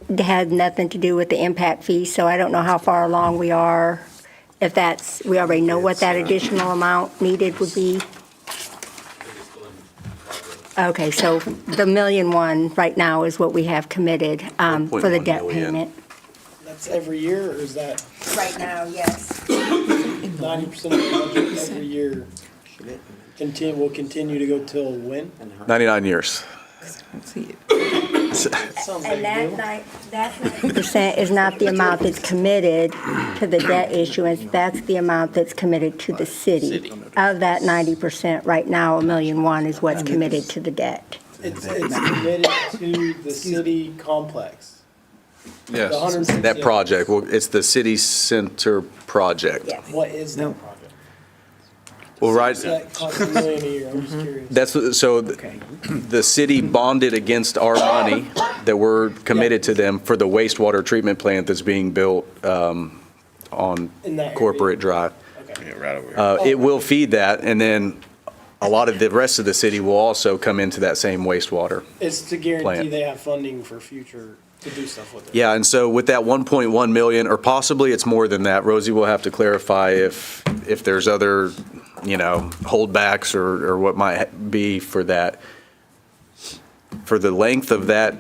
It had nothing to do with the impact fee, so I don't know how far along we are. If that's, we already know what that additional amount needed would be. Okay, so the $1.1 million right now is what we have committed for the 1.1 debt million. payment. That's every year, or is that Right now, yes. 90% of the budget every year? Will continue to go till when? 99 years. See it. Sounds like And a deal. that 90% is not the amount that's committed to the debt issuance, that's the amount that's committed to the city. Of that 90%, right now, $1.1 million is what's committed to the debt. It's committed to the city complex. The Yes. 160 That project, well, it's the city center project. Yes. What is that project? Well, right, That costs $1 million a year, I'm just curious. the city bonded against our money that we're committed to them for the wastewater treatment plant that's being built on In that area? Corporate Drive. Okay. Yeah, right over here. It will feed that, and then a lot of the rest of the city will also come into that same wastewater. It's to guarantee Plant. they have funding for future, to do stuff with it. Yeah, and so with that 1.1 million, or possibly it's more than that, Rosie will have to clarify if there's other, holdbacks or what might be for that. For the length of that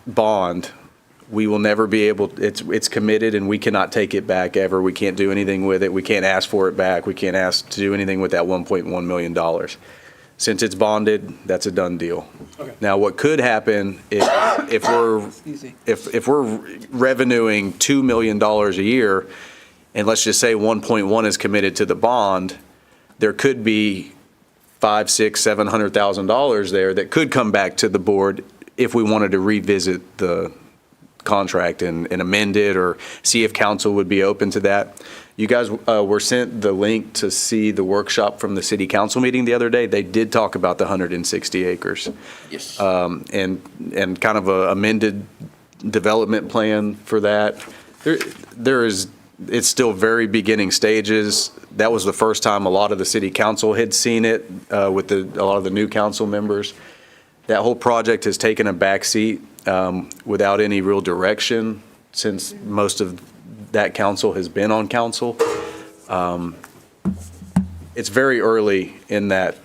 bond, we will never be able, it's committed and we cannot take it back ever. We can't do anything with it. We can't ask for it back. We can't ask to do anything with that $1.1 million. Since it's bonded, that's a done deal. Okay. Now, what could happen is if we're revenuing $2 million a year, and let's just say 1.1 is committed to the bond, there could be $500,000, $600,000, $700,000 there that could come back to the board if we wanted to revisit the contract and amend it, or see if council would be open to that. You guys were sent the link to see the workshop from the city council meeting the other day. They did talk about the 160 acres. Yes. And kind of a amended development plan for that. It's still very beginning stages. That was the first time a lot of the city council had seen it with a lot of the new council members. That whole project has taken a backseat without any real direction since most of that council has been on council. It's very early in that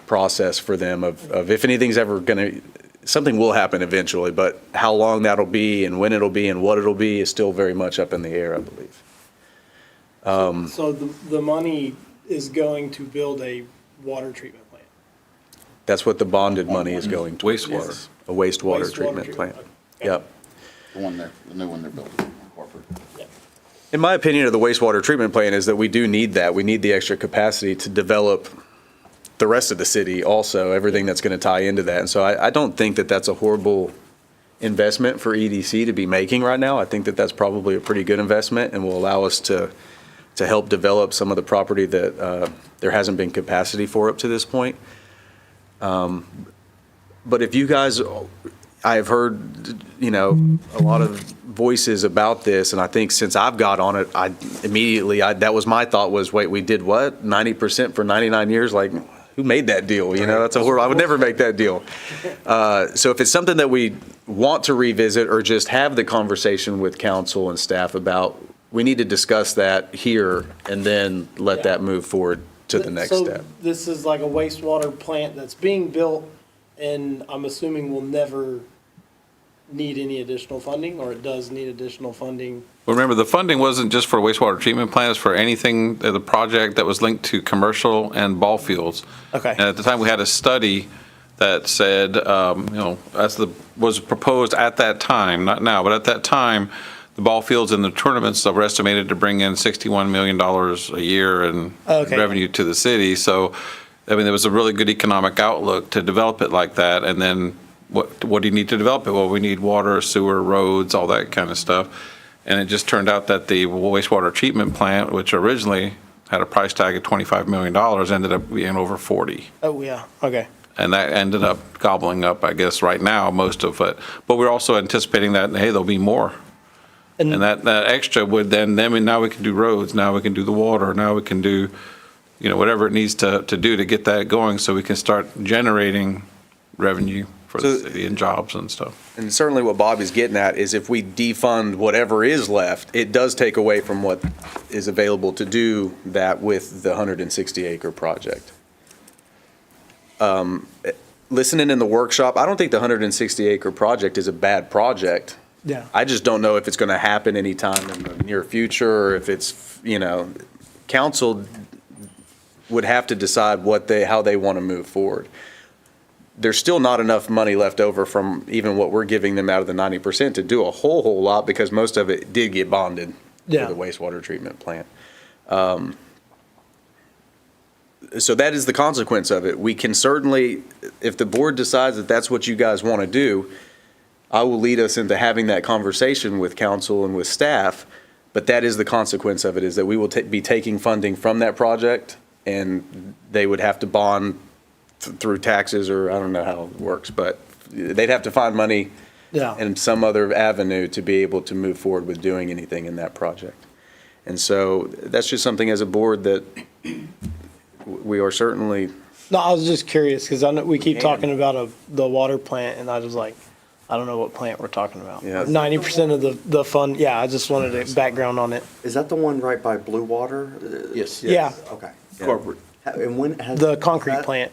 process for them of if anything's ever going to, something will happen eventually, but how long that'll be and when it'll be and what it'll be is still very much up in the air, I believe. So the money is going to build a water treatment plant? That's what the bonded money is going towards. Wastewater. Yes, a wastewater treatment plant. Okay. Yep. The new one they're building, corporate. In my opinion of the wastewater treatment plant is that we do need that. We need the extra capacity to develop the rest of the city also, everything that's going to tie into that. And so I don't think that that's a horrible investment for EDC to be making right now. I think that that's probably a pretty good investment and will allow us to help develop some of the property that there hasn't been capacity for up to this point. But if you guys, I have heard, a lot of voices about this, and I think since I've got on it, that was my thought was, wait, we did what? 90% for 99 years? Like, who made that deal? That's a horrible, I would never make that deal. So if it's something that we want to revisit or just have the conversation with council and staff about, we need to discuss that here and then let that move forward to the next step. So this is like a wastewater plant that's being built, and I'm assuming will never need any additional funding, or it does need additional funding? Well, remember, the funding wasn't just for wastewater treatment plants, for anything, the project that was linked to commercial and ball fields. Okay. And at the time, we had a study that said, was proposed at that time, not now, but at that time, the ball fields and the tournaments were estimated to bring in $61 million a year in Okay. revenue to the city. So, there was a really good economic outlook to develop it like that. And then what do you need to develop it? Well, we need water, sewer, roads, all that kind of stuff. And it just turned out that the wastewater treatment plant, which originally had a price tag of $25 million, ended up being over 40. Oh, yeah, okay. And that ended up gobbling up, I guess, right now, most of it. But we're also anticipating that, hey, there'll be more. And that extra would then now we can do roads, now we can do the water, now we can do, whatever it needs to do to get that going so we can start generating revenue for the city and jobs and stuff. And certainly what Bobby's getting at is if we defund whatever is left, it does take away from what is available to do that with the 160-acre project. Listening in the workshop, I don't think the 160-acre project is a bad project. Yeah. I just don't know if it's going to happen anytime in the near future, or if it's, council would have to decide how they want to move forward. There's still not enough money left over from even what we're giving them out of the 90% to do a whole lot, because most of it did get bonded for Yeah. the wastewater treatment plant. So that is the consequence of it. We can certainly, if the board decides that that's what you guys want to do, I will lead us into having that conversation with council and with staff, but that is the consequence of it, is that we will be taking funding from that project, and they would have to bond through taxes, or I don't know how it works, but they'd have to find money Yeah. in some other avenue to be able to move forward with doing anything in that project. And so that's just something as a board that we are certainly, No, I was just curious, because I know we keep talking about the water plant, and I was like, I don't know what plant we're talking about. Yeah. 90% of the fund, yeah, I just wanted a background on it. Is that the one right by Blue Water? Yes. Yeah, Okay. Corporate. And when has? the concrete that- plant,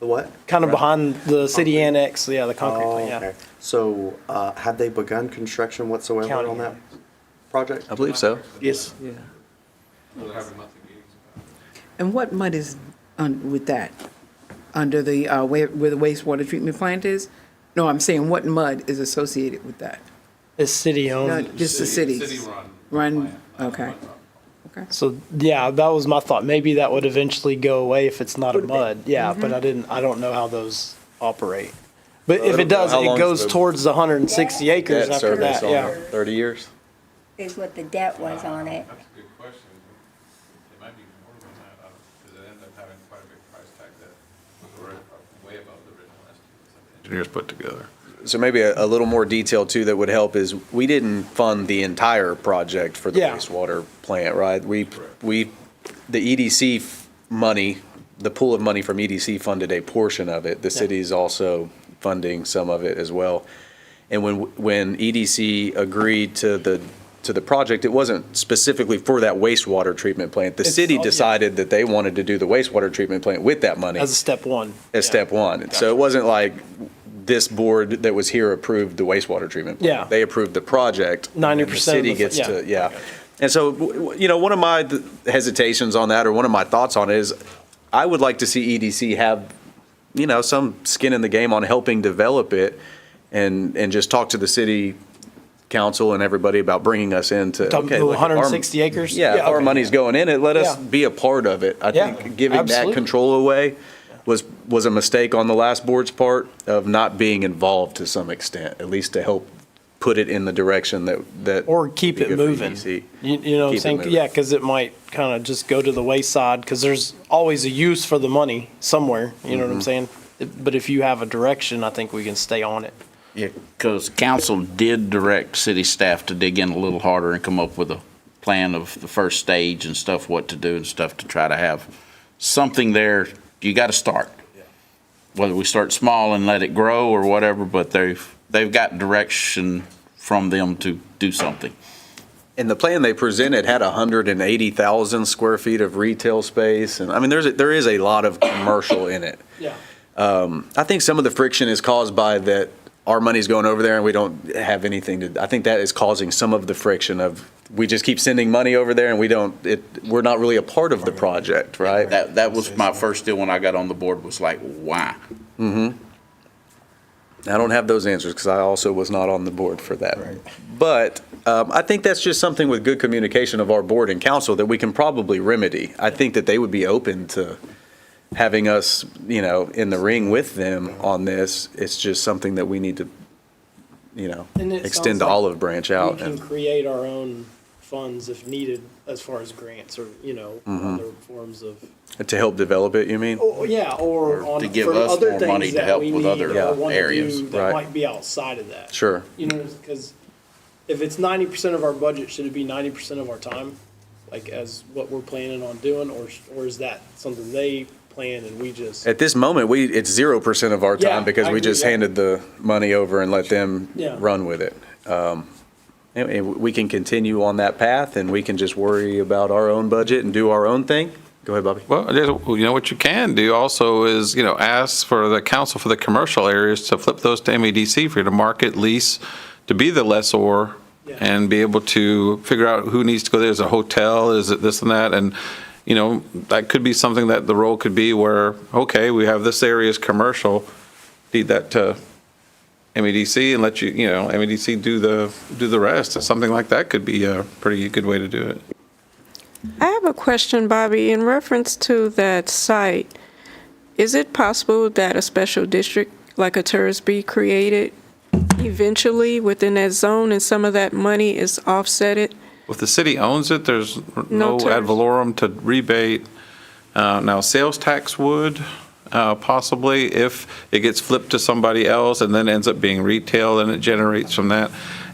The what? kind of behind the city Concrete. annex, yeah, the concrete Oh, plant, yeah. okay. So, have they begun construction whatsoever County. on that project? I believe so. Yes. And what mud is with that? Under the, where the wastewater treatment plant is? No, I'm saying what mud is associated with that? It's city owned. Not just the cities? Run, okay. Okay. So, yeah, that was my thought. Maybe that would eventually go away if it's not a Would be. mud. Yeah, but I don't know how those operate. But if it'll- it does, how long it is goes the towards the 160 acres Debt after service that, on yeah. it, 30 years? Is what the debt was on it. That's a good question. It might be more than that, because it ended up having quite a big price tag that was way above the original estimates that the engineers put together. So maybe a little more detail too that would help is, we didn't fund the entire project for the Yeah. wastewater plant, right? The EDC money, the pool of money from EDC funded a portion of it. The city's also funding some of it as well. And when EDC agreed to the project, it wasn't specifically for that wastewater treatment plant. The It's city all- yeah. decided that they wanted to do the wastewater treatment plant with that money As a step one. as Yeah. step one. So it wasn't like this board that was here approved the wastewater treatment plant. Yeah. They approved the project. 90% And the of the- city gets yeah. to, yeah. And so, one of my hesitations on that, or one of my thoughts on it is, I would like to see EDC have, some skin in the game on helping develop it, and just talk to the city council and everybody about bringing us into, Talking okay, the look, if our- 160 acres? Yeah, if our okay. money's going in it, let us Yeah. be a part of it. I Yeah, think giving that absolutely. control away was a mistake on the last board's part of not being involved to some extent, at least to help put it in the direction that. Or keep be it good for moving. EDC. You know what I'm Keep it saying? moving. Yeah, because it might kind of just go to the wayside, because there's always a use for the money somewhere, you know what Mm-hmm. I'm saying? But if you have a direction, I think we can stay on it. Yeah, because council did direct city staff to dig in a little harder and come up with a plan of the first stage and stuff, what to do and stuff to try to have something there. You got to start. Whether we start small and let it grow or whatever, but they've got direction from them to do something. And the plan they presented had 180,000 square feet of retail space, and I mean, there is a lot of commercial in it. Yeah. I think some of the friction is caused by that our money's going over there and we don't have anything to, I think that is causing some of the friction of, we just keep sending money over there and we're not really a part of the project, right? That was my first deal when I got on the board, was like, why? I don't have those answers because I also was not on the board for that. But I think that's just something with good communication of our board and council that we can probably remedy. I think that they would be open to having us, in the ring with them on this. It's just something that we need to, And it extend the sounds like olive branch out. We can and- create our own funds if needed as far as grants or, other forms of, To help develop it, you mean? yeah, or on, to give for us other more things money to that help we with need other or want to areas. do that Right. might be outside of that. Sure. Because if it's 90% of our budget, should it be 90% of our time? Like as what we're planning on doing, or is that something they plan and we just? At this moment, it's 0% of our Yeah, time because I we agree, just yeah. handed the money over and let them Yeah. run with it. And we can continue on that path and we can just worry about our own budget and do our own thing. Go ahead, Bobby. Well, what you can do also is, ask for the council for the commercial areas to flip those to MEDC for you to market, lease, to be the lessor Yeah. and be able to figure out who needs to go there. Is it a hotel? Is it this and that? And, that could be something that the role could be where, okay, we have this area is commercial, deed that to MEDC and let MEDC do the rest. Something like that could be a pretty good way to do it. I have a question, Bobby. In reference to that site, is it possible that a special district like a TERS be created eventually within that zone and some of that money is offsetted? If the city owns it, there's No no terms. ad valorem to rebate. Now, sales tax would possibly, if it gets flipped to somebody else and then ends up being retail, and it generates from that.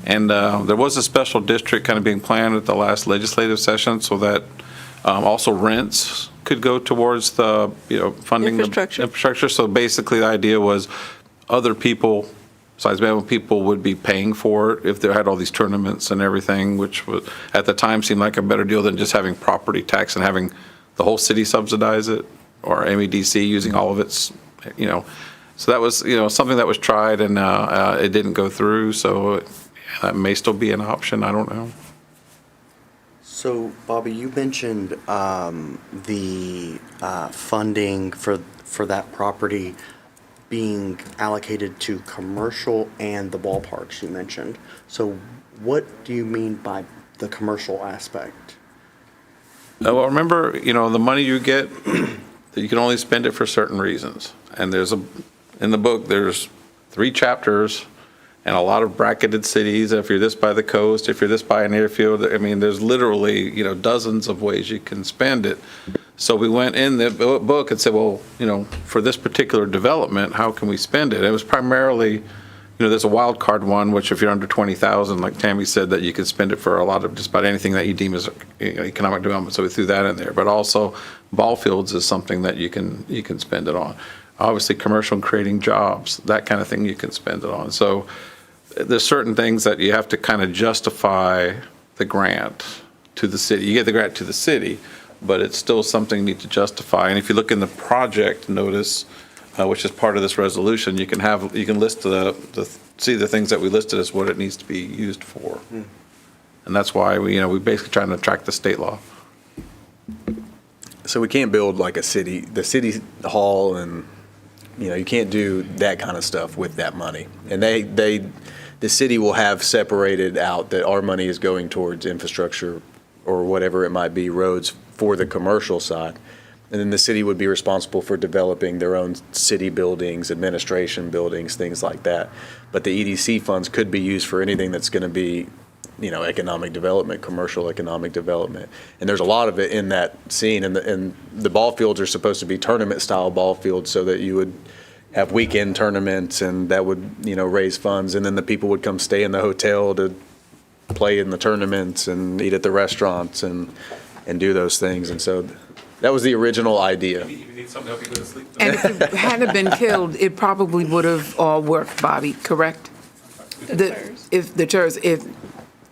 And there was a special district kind of being planned at the last legislative session, so that also rents could go towards the, funding the Infrastructure. infrastructure. So basically, the idea was other people, besides Manvel people, would be paying for it if they had all these tournaments and everything, which was, at the time, seemed like a better deal than just having property tax and having the whole city subsidize it, or MEDC using all of its, So that was, something that was tried and it didn't go through, so that may still be an option, I don't know. So, Bobby, you mentioned the funding for that property being allocated to commercial and the ballparks you mentioned. So what do you mean by the commercial aspect? Well, remember, the money you get, you can only spend it for certain reasons. And in the book, there's 3 chapters and a lot of bracketed cities. If you're this by the coast, if you're this by an airfield, there's literally, dozens of ways you can spend it. So we went in the book and said, well, for this particular development, how can we spend it? It was primarily, there's a wild card one, which if you're under 20,000, like Tammy said, that you can spend it for a lot of just about anything that you deem as economic development. So we threw that in there. But also ball fields is something that you can spend it on. Obviously, commercial and creating jobs, that kind of thing you can spend it on. So there's certain things that you have to kind of justify the grant to the city. You get the grant to the city, but it's still something you need to justify. And if you look in the project notice, which is part of this resolution, you can list see the things that we listed as what it needs to be used for. And that's why we basically trying to track the state law. So we can't build like the city hall and, you can't do that kind of stuff with that money. And the city will have separated out that our money is going towards infrastructure or whatever it might be, roads for the commercial side. And then the city would be responsible for developing their own city buildings, administration buildings, things like that. But the EDC funds could be used for anything that's going to be, economic development, commercial economic development. And there's a lot of it in that scene. And the ball fields are supposed to be tournament-style ball fields so that you would have weekend tournaments and that would, raise funds. And then the people would come stay in the hotel to play in the tournaments and eat at the restaurants and do those things. And so that was the original idea. You need something to help you go to sleep. And if it hadn't been killed, it probably would have all worked, Bobby, correct?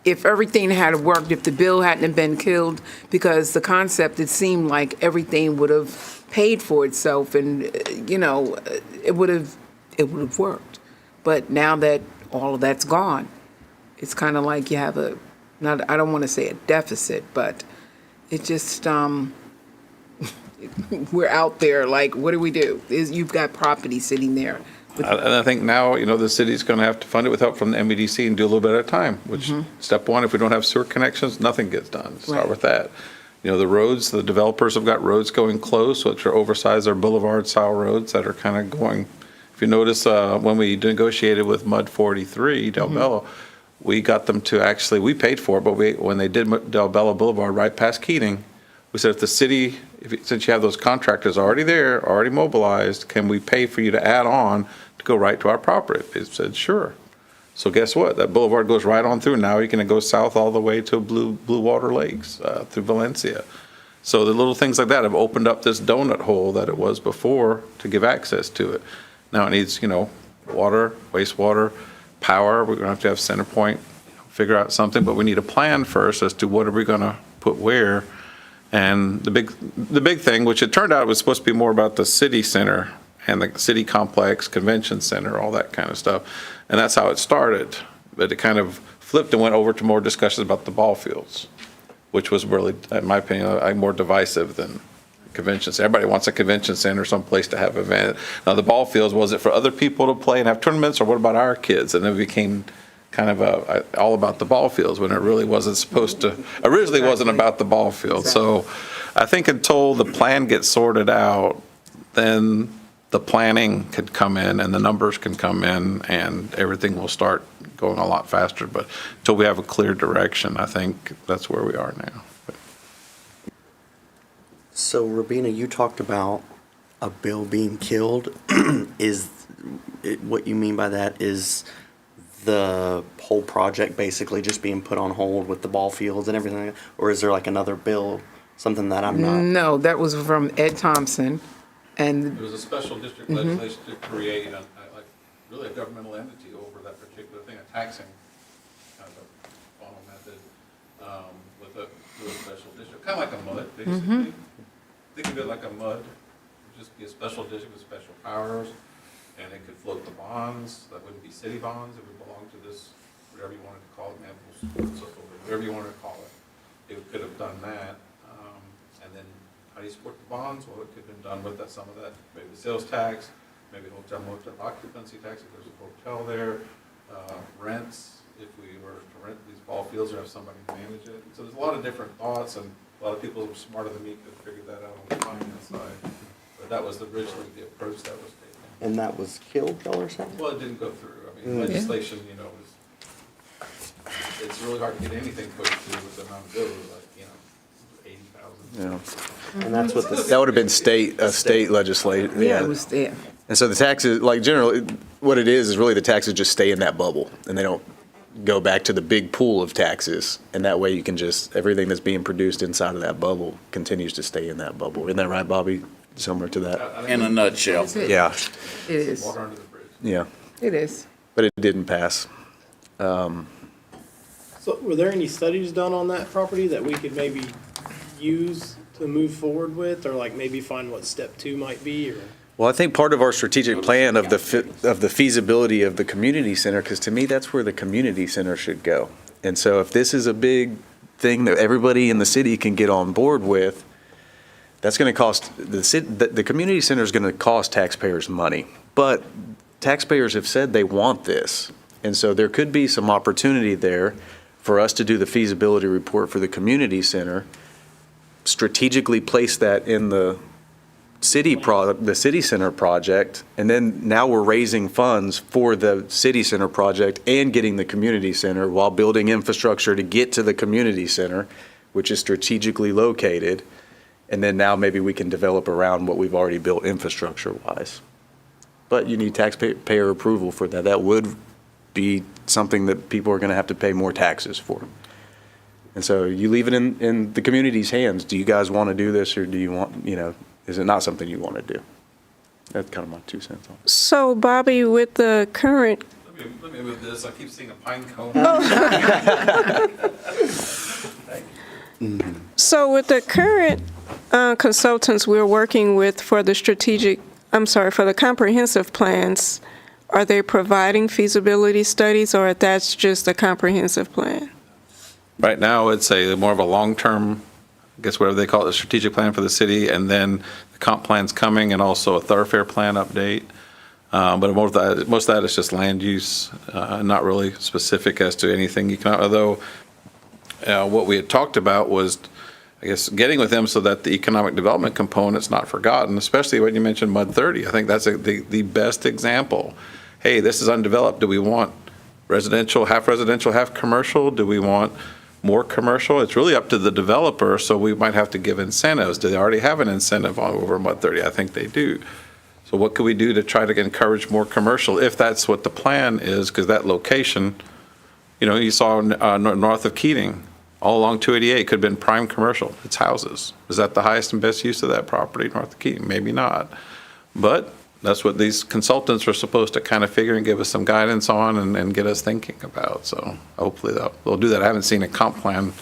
If everything had worked, if the bill hadn't been killed, because the concept, it seemed like everything would have paid for itself and, it would have worked. But now that all of that's gone, it's kind of like you have I don't want to say a deficit, but it just, we're out there, like, what do we do? You've got property sitting there. And I think now, the city's going to have to fund it with help from the MEDC and do a little bit at a time, which, step one, if we don't have sewer connections, nothing gets done. Start Right. with that. The roads, the developers have got roads going close, which are oversized, or boulevard-style roads that are kind of going. If you notice, when we negotiated with MUD 43, Del Bello, we got them to actually, we paid for it, but when they did Del Bella Boulevard right past Keating, we said, if the city, since you have those contractors already there, already mobilized, can we pay for you to add on to go right to our property? They said, sure. So guess what? That boulevard goes right on through. Now you can go south all the way to Blue Water Lakes, through Valencia. So the little things like that have opened up this donut hole that it was before to give access to it. Now it needs, water, wastewater, power. We're gonna have to have center point, figure out something, but we need a plan first as to what are we gonna put where. And the big thing, which it turned out was supposed to be more about the city center and the city complex, convention center, all that kind of stuff. And that's how it started. But it kind of flipped and went over to more discussions about the ball fields, which was really, in my opinion, more divisive than convention center. Everybody wants a convention center, someplace to have event. Now, the ball fields, was it for other people to play and have tournaments, or what about our kids? And then it became kind of all about the ball fields when it really wasn't supposed to, originally wasn't about the ball field. So I think until the plan gets sorted out, then the planning could come in and the numbers can come in and everything will start going a lot faster. But until we have a clear direction, I think that's where we are now. So, Rabina, you talked about a bill being killed. What you mean by that is the whole project basically just being put on hold with the ball fields and everything? Or is there like another bill, something that I'm not? No, that was from Ed Thompson, and There was a special district legislation to create really a governmental entity over that particular thing, a taxing kind of a funnel method with a special district, kind of like a MUD, basically. Think of it like a MUD, it'd just be a special district with special powers, and it could float the bonds. That wouldn't be city bonds, it would belong to this, whatever you wanted to call it, Manvel, whatever you wanted to call it. It could have done that, and then how do you support the bonds? Well, it could have been done with some of that, maybe the sales tax, maybe hotel occupancy tax if there's a hotel there, rents, if we were to rent these ball fields or have somebody manage it. So there's a lot of different thoughts, and a lot of people smarter than me could figure that out on the finance side. But that was originally the approach that was taken. And that was killed, y'all are saying? Well, it didn't go through. I mean, legislation, it's really hard to get anything pushed through with the amount of bills, like, 80,000. Yeah. And that's what That would have been state legislation. yeah, it was there. And so the taxes, like generally, what it is really the taxes just stay in that bubble and they don't go back to the big pool of taxes. And that way you can just, everything that's being produced inside of that bubble continues to stay in that bubble. Isn't that right, Bobby? Similar to that? In a nutshell. That's it. Yeah, It is. Water under the bridge. yeah. It is. But it didn't pass. So were there any studies done on that property that we could maybe use to move forward with, or like maybe find what step 2 might be, or? Well, I think part of our strategic plan of the feasibility of the community center, because to me, that's where the community center should go. And so if this is a big thing that everybody in the city can get on board with, that's going to cost, the community center is going to cost taxpayers money. But taxpayers have said they want this. And so there could be some opportunity there for us to do the feasibility report for the community center, strategically place that in the city center project, and then now we're raising funds for the city center project and getting the community center while building infrastructure to get to the community center, which is strategically located. And then now maybe we can develop around what we've already built infrastructure-wise. But you need taxpayer approval for that. That would be something that people are going to have to pay more taxes for. And so you leave it in the community's hands. Do you guys want to do this, or do you want, is it not something you want to do? That's kind of my 2 cents on it. So Bobby, with the current, Let me move this. I keep seeing a pine cone. so with the current consultants we're working with for the for the comprehensive plans, are they providing feasibility studies, or that's just a comprehensive plan? Right now, it's more of a long-term, I guess whatever they call it, a strategic plan for the city, and then the comp plan's coming, and also a thoroughfare plan update. But most of that is just land use, not really specific as to anything although what we had talked about was, I guess, getting with them so that the economic development component's not forgotten, especially when you mentioned MUD 30. I think that's the best example. Hey, this is undeveloped. Do we want residential, half commercial? Do we want more commercial? It's really up to the developer, so we might have to give incentives. Do they already have an incentive on over 130? I think they do. So what could we do to try to encourage more commercial, if that's what the plan is? Because that location, you saw north of Keating, all along 288, could have been prime commercial. It's houses. Is that the highest and best use of that property north of Keating? Maybe not. But that's what these consultants are supposed to kind of figure and give us some guidance on and get us thinking about. So hopefully they'll do that. I haven't seen a comp plan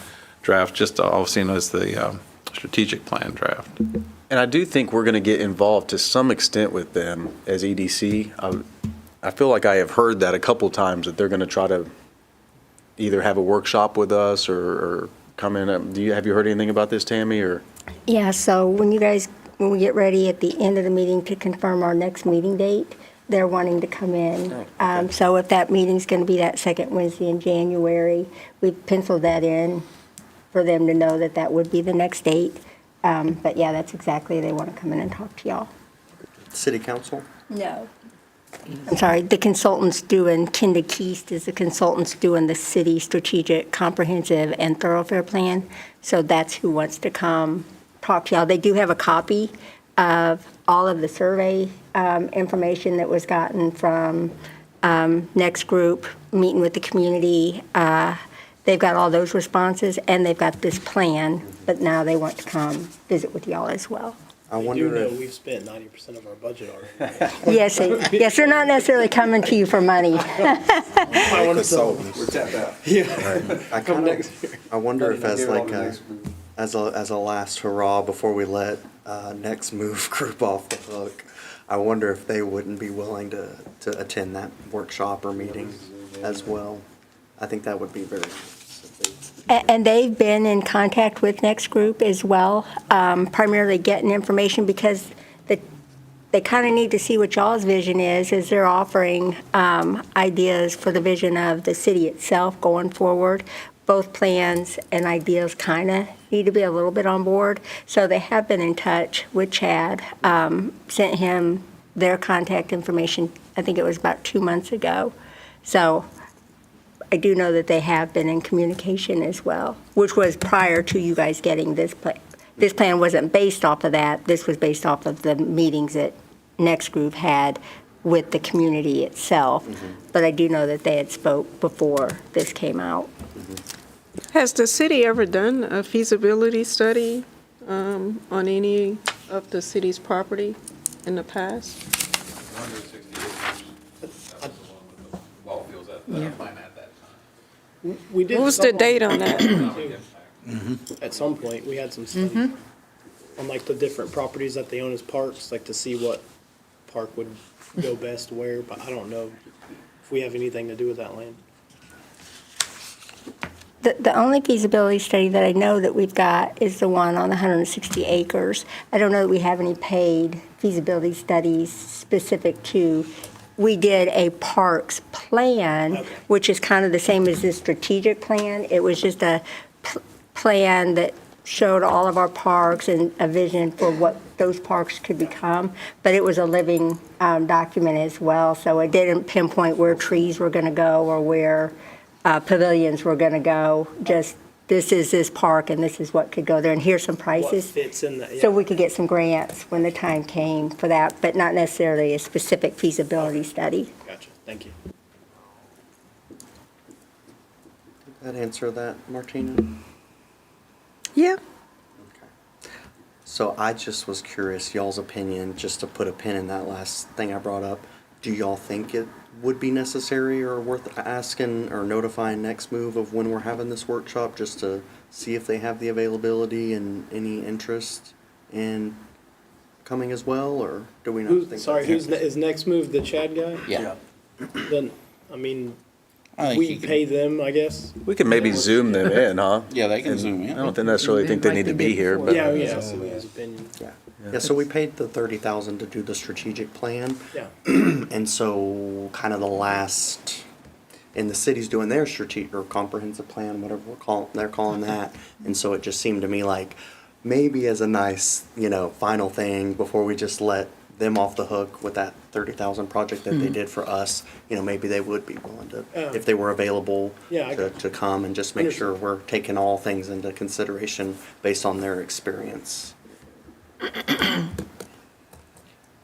draft, just all I've seen is the strategic plan draft. And I do think we're going to get involved to some extent with them as EDC. I feel like I have heard that a couple times, that they're going to try to either have a workshop with us or come in. Have you heard anything about this, Tammy? Or Yeah, so when we get ready at the end of the meeting to confirm our next meeting date, they're wanting to come in. Oh, okay. So if that meeting's going to be that second Wednesday in January, we've penciled that in for them to know that that would be the next date. But yeah, that's exactly, they want to come in and talk to y'all. City council? No. I'm sorry, the consultants doing, Kinda Keast is the consultants doing the city strategic, comprehensive, and thoroughfare plan. So that's who wants to come talk to y'all. They do have a copy of all of the survey information that was gotten from Next Group, meeting with the community. They've got all those responses, and they've got this plan, but now they want to come visit with y'all as well. I We do wonder know if, we've spent 90% of our budget already. Yes, they're not necessarily coming to you for money. I want to sell. I wonder if as like as a last hurrah before we let Next Move Group off the hook, I wonder if they wouldn't be willing to attend that workshop or meeting as well. I think that would be very nice. And they've been in contact with Next Group as well, primarily getting information because they kind of need to see what y'all's vision is as they're offering ideas for the vision of the city itself going forward. Both plans and ideas kind of need to be a little bit on board. So they have been in touch with Chad, sent him their contact information, I think it was about 2 months ago. So I do know that they have been in communication as well, which was prior to you guys getting this plan. This plan wasn't based off of that. This was based off of the meetings that Next Group had with the community itself. But I do know that they had spoke before this came out. Has the city ever done a feasibility study on any of the city's property in the past? 160 acres. That's the one with the ball fields at the plan at that time. We did What was the some- date on that? At some point, we had some study on like the different properties that they own as parks, like to see what park would go best where, but I don't know if we have anything to do with that land. The only feasibility study that I know that we've got is the one on the 160 acres. I don't know that we have any paid feasibility studies specific to. We did a parks plan, Okay. which is kind of the same as this strategic plan. It was just a plan that showed all of our parks and a vision for what those parks could become. But it was a living document as well, so it didn't pinpoint where trees were going to go or where pavilions were going to go. Just, this is this park and this is what could go there, and here's some What prices. fits in that? So we could get some grants when the time came for that, but not necessarily a specific feasibility study. Gotcha, thank you. That answer that, Martina? Yeah. So I just was curious, y'all's opinion, just to put a pin in that last thing I brought up. Do y'all think it would be necessary or worth asking or notifying Next Move of when we're having this workshop, just to see if they have the availability and any interest in coming as well, or do we not think? Is Next Move the Chad guy? Yeah. Then, I mean, I think we you can- pay them, I guess. we can maybe Zoom them in, huh? Yeah, they can And Zoom in. I don't necessarily think they need to be here, but Yeah, yeah, so his opinion. Yeah, so we paid the 30,000 to do the strategic plan. Yeah. And so kind of the last, and the city's doing their strategic or comprehensive plan, whatever they're calling that. And so it just seemed to me like maybe as a nice, final thing before we just let them off the hook with that 30,000 project that they did for us, maybe they would be willing to, if they were available Yeah, I to come and just make sure we're taking all things into consideration based on their experience.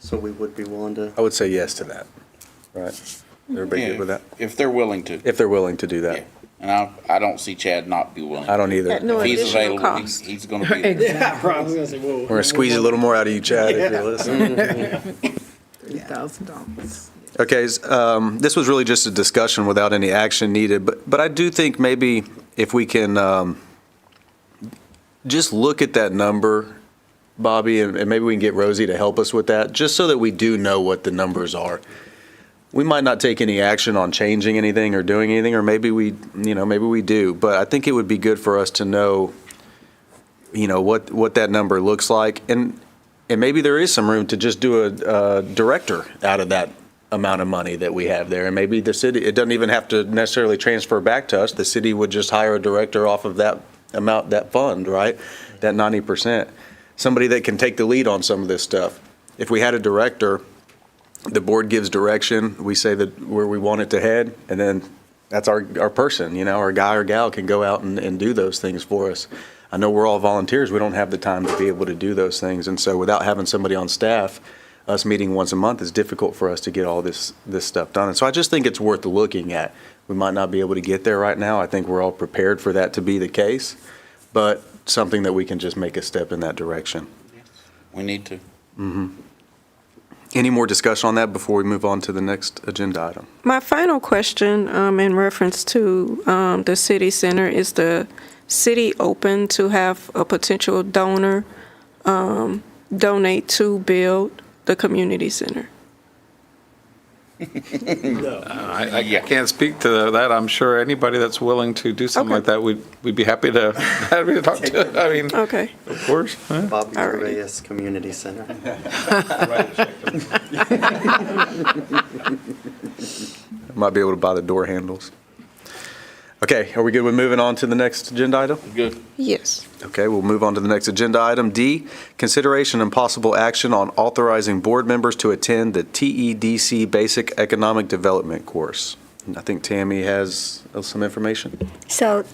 So we would be willing to. I would say yes to that, right? Everybody good with that? If they're willing to. If they're willing to do Yeah. that. And I don't see Chad not be willing. I don't either. At no If he's additional available, cost. he's gonna be there. Yeah, I was gonna say, whoa. We're going to squeeze a little more out of you, Chad, if you're listening. $30,000. Okay, this was really just a discussion without any action needed, but I do think maybe if we can just look at that number, Bobby, and maybe we can get Rosie to help us with that, just so that we do know what the numbers are. We might not take any action on changing anything or doing anything, or maybe we do, but I think it would be good for us to know, what that number looks like, and maybe there is some room to just do a director out of that amount of money that we have there, and maybe the city, it doesn't even have to necessarily transfer back to us, the city would just hire a director off of that amount, that fund, right? That 90%. Somebody that can take the lead on some of this stuff. If we had a director, the board gives direction, we say that where we want it to head, and then that's our person, our guy or gal can go out and do those things for us. I know we're all volunteers, we don't have the time to be able to do those things, and so without having somebody on staff, us meeting once a month is difficult for us to get all this stuff done. And so I just think it's worth looking at. We might not be able to get there right now. I think we're all prepared for that to be the case, but something that we can just make a step in that direction. We need to. Any more discussion on that before we move on to the next agenda item? My final question in reference to the city center, is the city open to have a potential donor donate to build the community center? No. I can't speak to that. I'm sure anybody that's willing to do something like that, we'd be happy to talk to. I mean, Okay. of course. huh? Bobby All right. Reyes Community Center. Might be able to buy the door handles. Okay, are we good with moving on to the next agenda item? Good. Yes. Okay, we'll move on to the next agenda item. D, consideration and possible action on authorizing board members to attend the TEDC Basic Economic Development course. And I think Tammy has some information. So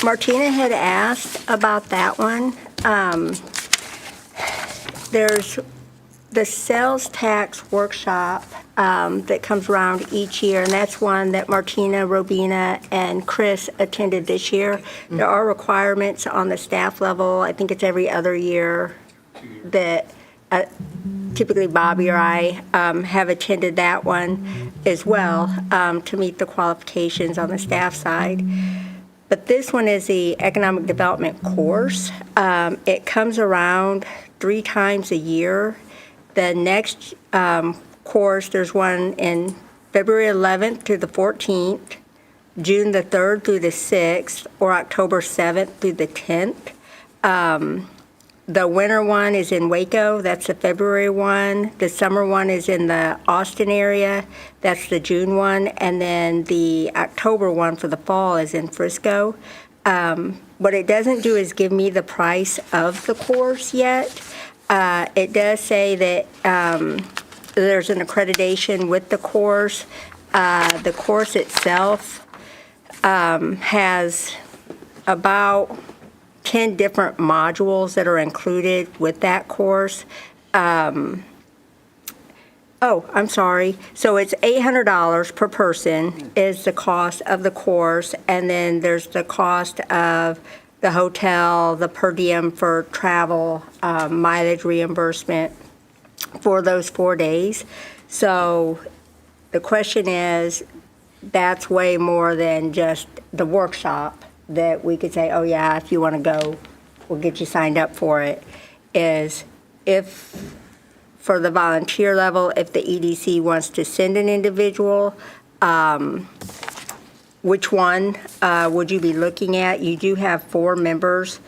Martina had asked about that one. There's the sales tax workshop that comes around each year, and that's one that Martina, Robina, and Chris attended this year. There are requirements on the staff level. I think it's every other year that typically Bobby or I have attended that one as well to meet the qualifications on the staff side. But this one is the economic development course. It comes around 3 times a year. The next course, there's one in February 11th through the 14th, June the 3rd through the 6th, or October 7th through the 10th. The winter one is in Waco, that's the February one. The summer one is in the Austin area, that's the June one. And then the October one for the fall is in Frisco. What it doesn't do is give me the price of the course yet. It does say that there's an accreditation with the course. The course itself has about 10 different modules that are included with that course. I'm sorry. So it's $800 per person is the cost of the course, and then there's the cost of the hotel, the per diem for travel, mileage reimbursement for those 4 days. So the question is, that's way more than just the workshop that we could say, oh yeah, if you want to go, we'll get you signed up for it, is if, for the volunteer level, if the EDC wants to send an individual, which one would you be looking at? You do have 4 members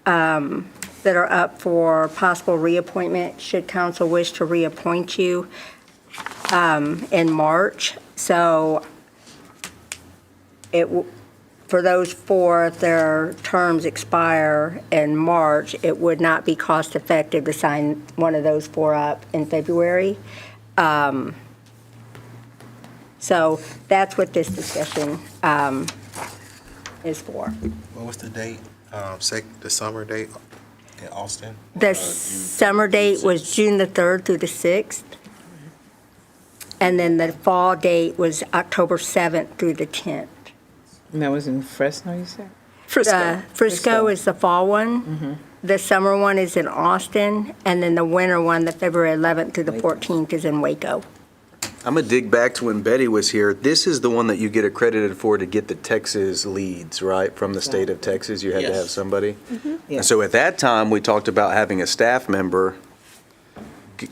that are up for possible reappointment, should council wish to reappoint you in March. So for for those four, if their terms expire in March, it would not be cost effective to sign one of those four up in February. So that's what this discussion is for. What was the date? The summer date in Austin? The summer date was June the 3rd through the 6th. And then the fall date was October 7th through the 10th. And that was in Fresno, you said? Frisco is the fall one. The summer one is in Austin, and then the winter one, the February 11th through the 14th, is in Waco. I'm going to dig back to when Betty was here. This is the one that you get accredited for to get the Texas leads, right? From the state of Texas, you had to Yes. have somebody. Yeah. And so at that time, we talked about having a staff member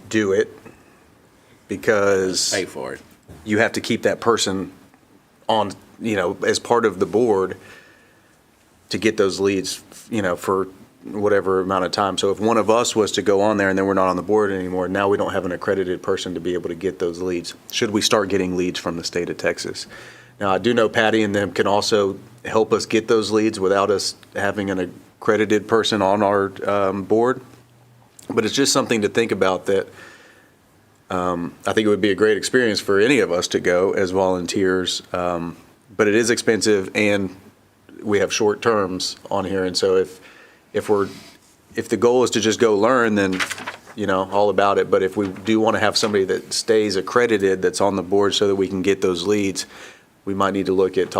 do it because Pay for it. you have to keep that person on, as part of the board to get those leads, for whatever amount of time. So if one of us was to go on there and then we're not on the board anymore, now we don't have an accredited person to be able to get those leads. Should we start getting leads from the state of Texas? Now, I do know Patty and them can also help us get those leads without us having an accredited person on our board. But it's just something to think about that I think it would be a great experience for any of us to go as volunteers. But it is expensive and we have short terms on here. And so if the goal is to just go learn, then, all about it. But if we do want to have somebody that stays accredited, that's on the board so that we can get those leads, we might need to look at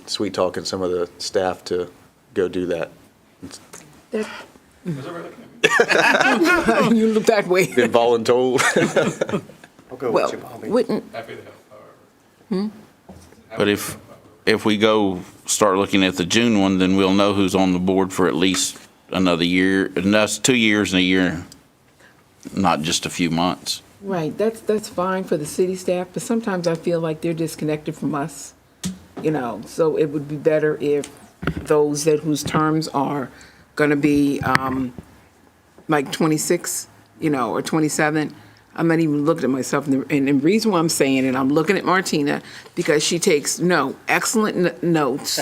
sweet talking some of the staff to go do that. You look that way. Been voluntold. I'll go Well, with you, Bobby. wouldn't, But if we go start looking at the June one, then we'll know who's on the board for at least another year, and that's 2 years and a year, not just a few months. right, that's fine for the city staff, but sometimes I feel like they're disconnected from us, so it would be better if those whose terms are gonna be, like 26, or 27. I'm not even looking at myself, and the reason why I'm saying it, I'm looking at Martina, because she takes, excellent notes,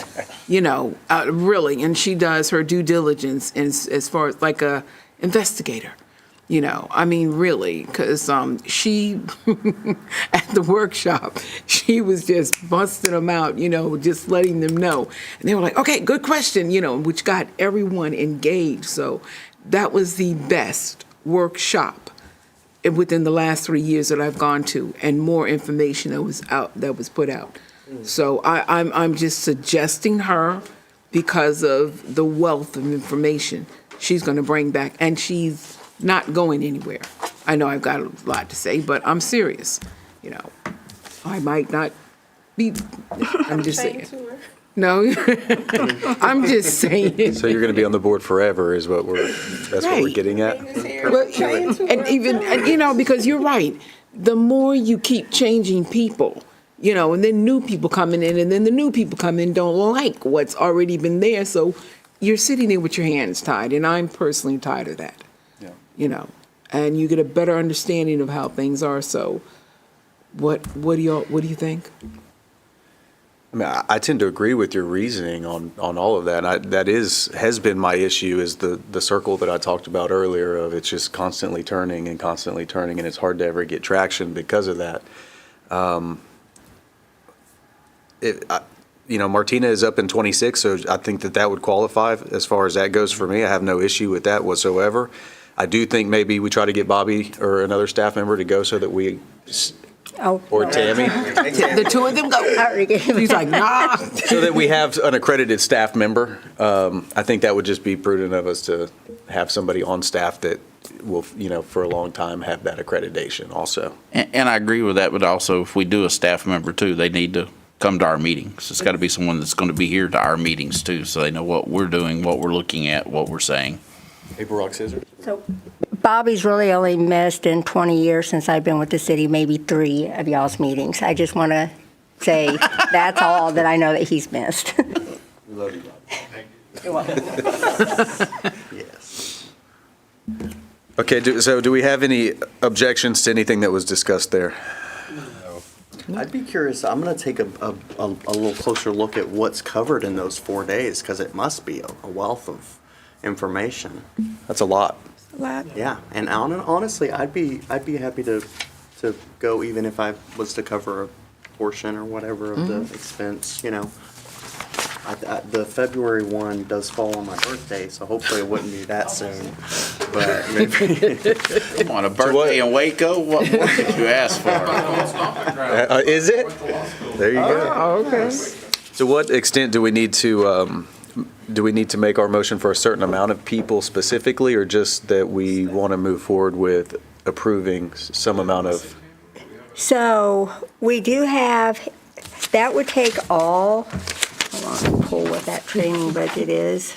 really, and she does her due diligence as far as like a investigator, really, because she, at the workshop, she was just busting them out, just letting them know. And they were like, okay, good question, which got everyone engaged. So that was the best workshop within the last 3 years that I've gone to, and more information that was put out. So I'm just suggesting her because of the wealth of information she's going to bring back, and she's not going anywhere. I know I've got a lot to say, but I'm serious. I might not be. I'm just saying. No, I'm just saying. So you're going to be on the board forever is what that's what we're Right. getting at? Well, and even, because you're right, the more you keep changing people, and then new people coming in, and then the new people come in don't like what's already been there, so you're sitting there with your hands tied, and I'm personally tired of that. Yeah. And you get a better understanding of how things are, so what do you think? I mean, I tend to agree with your reasoning on all of that. That has been my issue, is the circle that I talked about earlier of it's just constantly turning, and it's hard to ever get traction because of that. Martina is up in 26, so I think that would qualify as far as that goes for me. I have no issue with that whatsoever. I do think maybe we try to get Bobby or another staff member to go so that we, or No. Tammy, The two of them go. He's like, nah. so that we have an accredited staff member. I think that would just be prudent of us to have somebody on staff that will, for a long time have that accreditation also. And I agree with that, but also if we do a staff member too, they need to come to our meetings. It's got to be someone that's going to be here to our meetings too, so they know what we're doing, what we're looking at, what we're saying. Paper, rock, scissors? So Bobby's really only missed in 20 years since I've been with the city, maybe 3 of y'all's meetings. I just want to say that's all that I know that he's missed. We love you, Bobby. You're welcome. Yes. Okay, so do we have any objections to anything that was discussed there? know. I'd be curious, I'm gonna take a little closer look at what's covered in those 4 days, because it must be a wealth of information. That's a lot. Yeah, and honestly, I'd be happy to go even if I was to cover a portion or whatever of the expense, you know. The February 1 does fall on my birthday, so hopefully it wouldn't be that soon, but maybe. Come on, a birthday in Waco? What more could you ask for? Is it? There you go. Oh, okay. To what extent do we need to make our motion for a certain amount of people specifically, or just that we want to move forward with approving some amount of? So we do have, that would take all, hold on, I'll pull what that training budget is.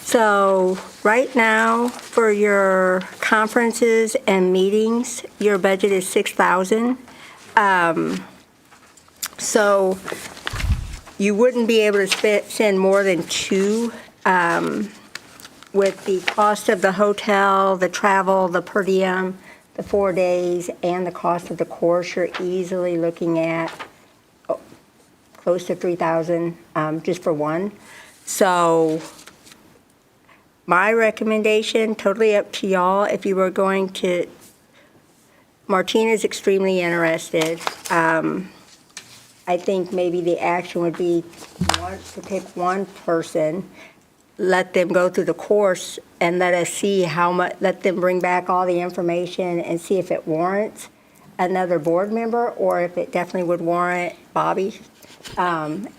So right now, for your conferences and meetings, your budget is 6,000. So you wouldn't be able to send more than two, with the cost of the hotel, the travel, the per diem, the 4 days, and the cost of the course. You're easily looking at close to 3,000 just for one. So my recommendation, totally up to y'all, if you were going to, Martina's extremely interested. I think maybe the action would be to pick one person, let them go through the course, and let us see how much, let them bring back all the information and see if it warrants another board member, or if it definitely would warrant Bobby, and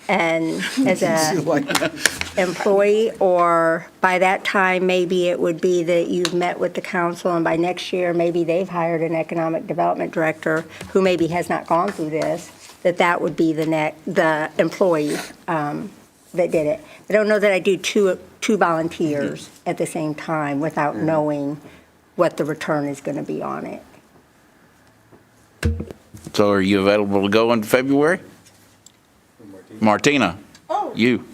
as a employee, or by that time, maybe it would be that you've met with the council, and by next year, maybe they've hired an economic development director who maybe has not gone through this, that would be the employee that did it. I don't know that I do two volunteers at the same time without knowing what the return is going to be on it. So are you available to go in February? Martina? Oh. You?